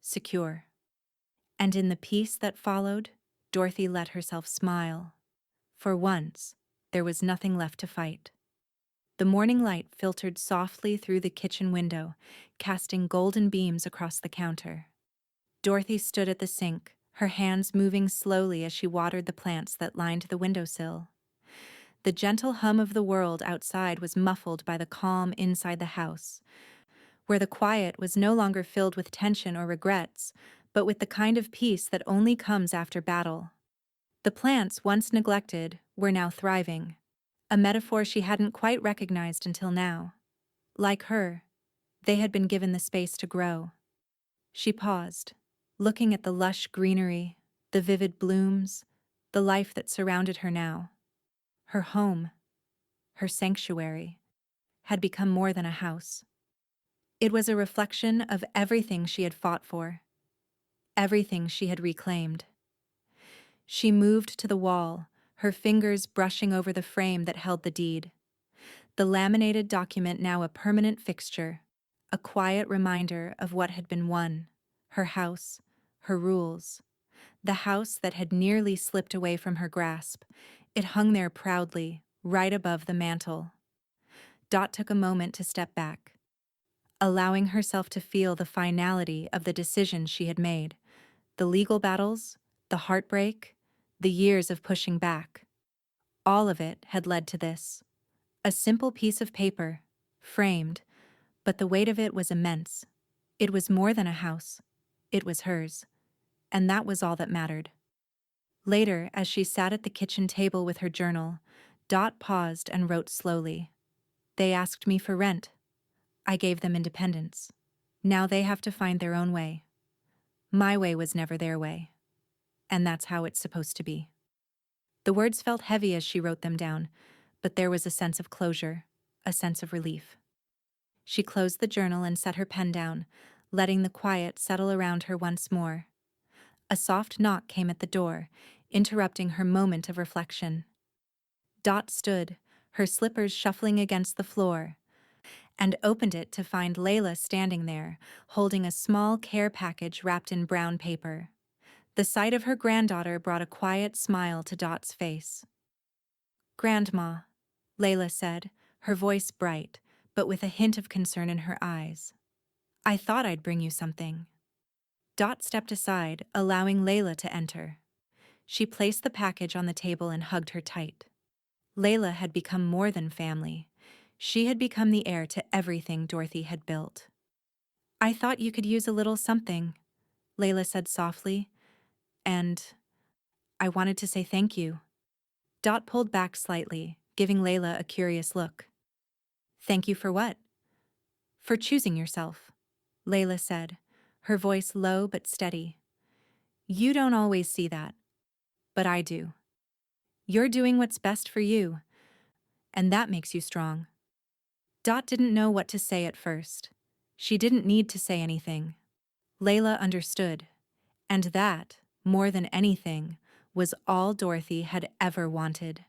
Secure. And in the peace that followed, Dorothy let herself smile. For once, there was nothing left to fight. The morning light filtered softly through the kitchen window, casting golden beams across the counter. Dorothy stood at the sink, her hands moving slowly as she watered the plants that lined the windowsill. The gentle hum of the world outside was muffled by the calm inside the house, where the quiet was no longer filled with tension or regrets, but with the kind of peace that only comes after battle. The plants, once neglected, were now thriving, a metaphor she hadn't quite recognized until now. Like her, they had been given the space to grow. She paused, looking at the lush greenery, the vivid blooms, the life that surrounded her now. Her home, her sanctuary, had become more than a house. It was a reflection of everything she had fought for, everything she had reclaimed. She moved to the wall, her fingers brushing over the frame that held the deed. The laminated document now a permanent fixture, a quiet reminder of what had been won, her house, her rules. The house that had nearly slipped away from her grasp. It hung there proudly, right above the mantel. Dot took a moment to step back, allowing herself to feel the finality of the decision she had made. The legal battles, the heartbreak, the years of pushing back. All of it had led to this. A simple piece of paper, framed, but the weight of it was immense. It was more than a house. It was hers. And that was all that mattered. Later, as she sat at the kitchen table with her journal, Dot paused and wrote slowly. "They asked me for rent. I gave them independence. Now they have to find their own way. My way was never their way. And that's how it's supposed to be." The words felt heavy as she wrote them down, but there was a sense of closure, a sense of relief. She closed the journal and set her pen down, letting the quiet settle around her once more. A soft knock came at the door, interrupting her moment of reflection. Dot stood, her slippers shuffling against the floor, and opened it to find Layla standing there, holding a small care package wrapped in brown paper. The sight of her granddaughter brought a quiet smile to Dot's face. "Grandma," Layla said, her voice bright, but with a hint of concern in her eyes. "I thought I'd bring you something." Dot stepped aside, allowing Layla to enter. She placed the package on the table and hugged her tight. Layla had become more than family. She had become the heir to everything Dorothy had built. "I thought you could use a little something," Layla said softly, "and I wanted to say thank you." Dot pulled back slightly, giving Layla a curious look. "Thank you for what?" "For choosing yourself," Layla said, her voice low but steady. "You don't always see that, but I do. You're doing what's best for you, and that makes you strong." Dot didn't know what to say at first. She didn't need to say anything. Layla understood, and that, more than anything, was all Dorothy had ever wanted.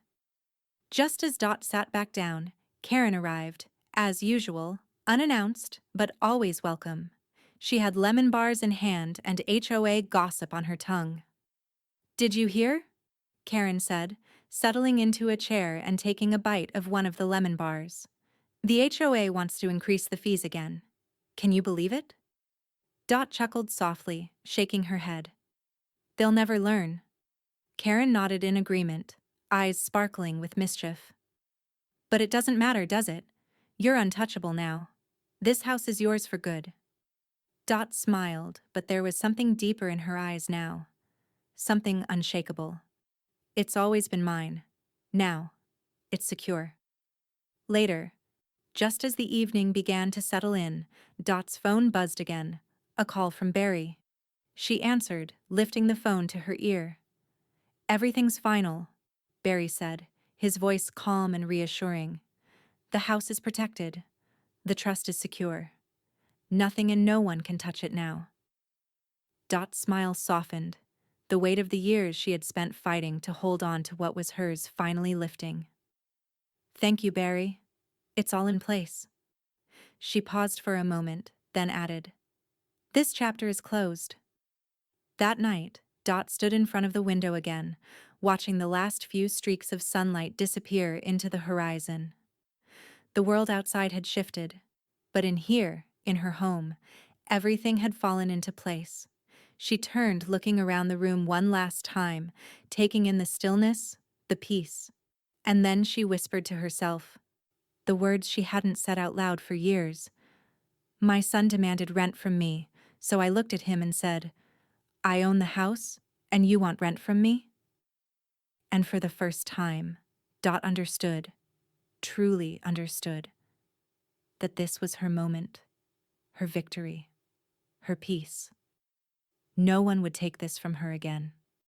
Just as Dot sat back down, Karen arrived, as usual, unannounced, but always welcome. She had lemon bars in hand and HOA gossip on her tongue. "Did you hear?" Karen said, settling into a chair and taking a bite of one of the lemon bars. "The HOA wants to increase the fees again. Can you believe it?" Dot chuckled softly, shaking her head. "They'll never learn." Karen nodded in agreement, eyes sparkling with mischief. "But it doesn't matter, does it? You're untouchable now. This house is yours for good." Dot smiled, but there was something deeper in her eyes now. Something unshakable. "It's always been mine. Now, it's secure." Later, just as the evening began to settle in, Dot's phone buzzed again, a call from Barry. She answered, lifting the phone to her ear. "Everything's final," Barry said, his voice calm and reassuring. "The house is protected. The trust is secure. Nothing and no one can touch it now." Dot's smile softened, the weight of the years she had spent fighting to hold on to what was hers finally lifting. "Thank you, Barry. It's all in place." She paused for a moment, then added, "This chapter is closed." That night, Dot stood in front of the window again, watching the last few streaks of sunlight disappear into the horizon. The world outside had shifted, but in here, in her home, everything had fallen into place. She turned, looking around the room one last time, taking in the stillness, the peace. And then she whispered to herself, the words she hadn't said out loud for years. "My son demanded rent from me, so I looked at him and said, 'I own the house, and you want rent from me?'" And for the first time, Dot understood, truly understood, that this was her moment, her victory, her peace. No one would take this from her again.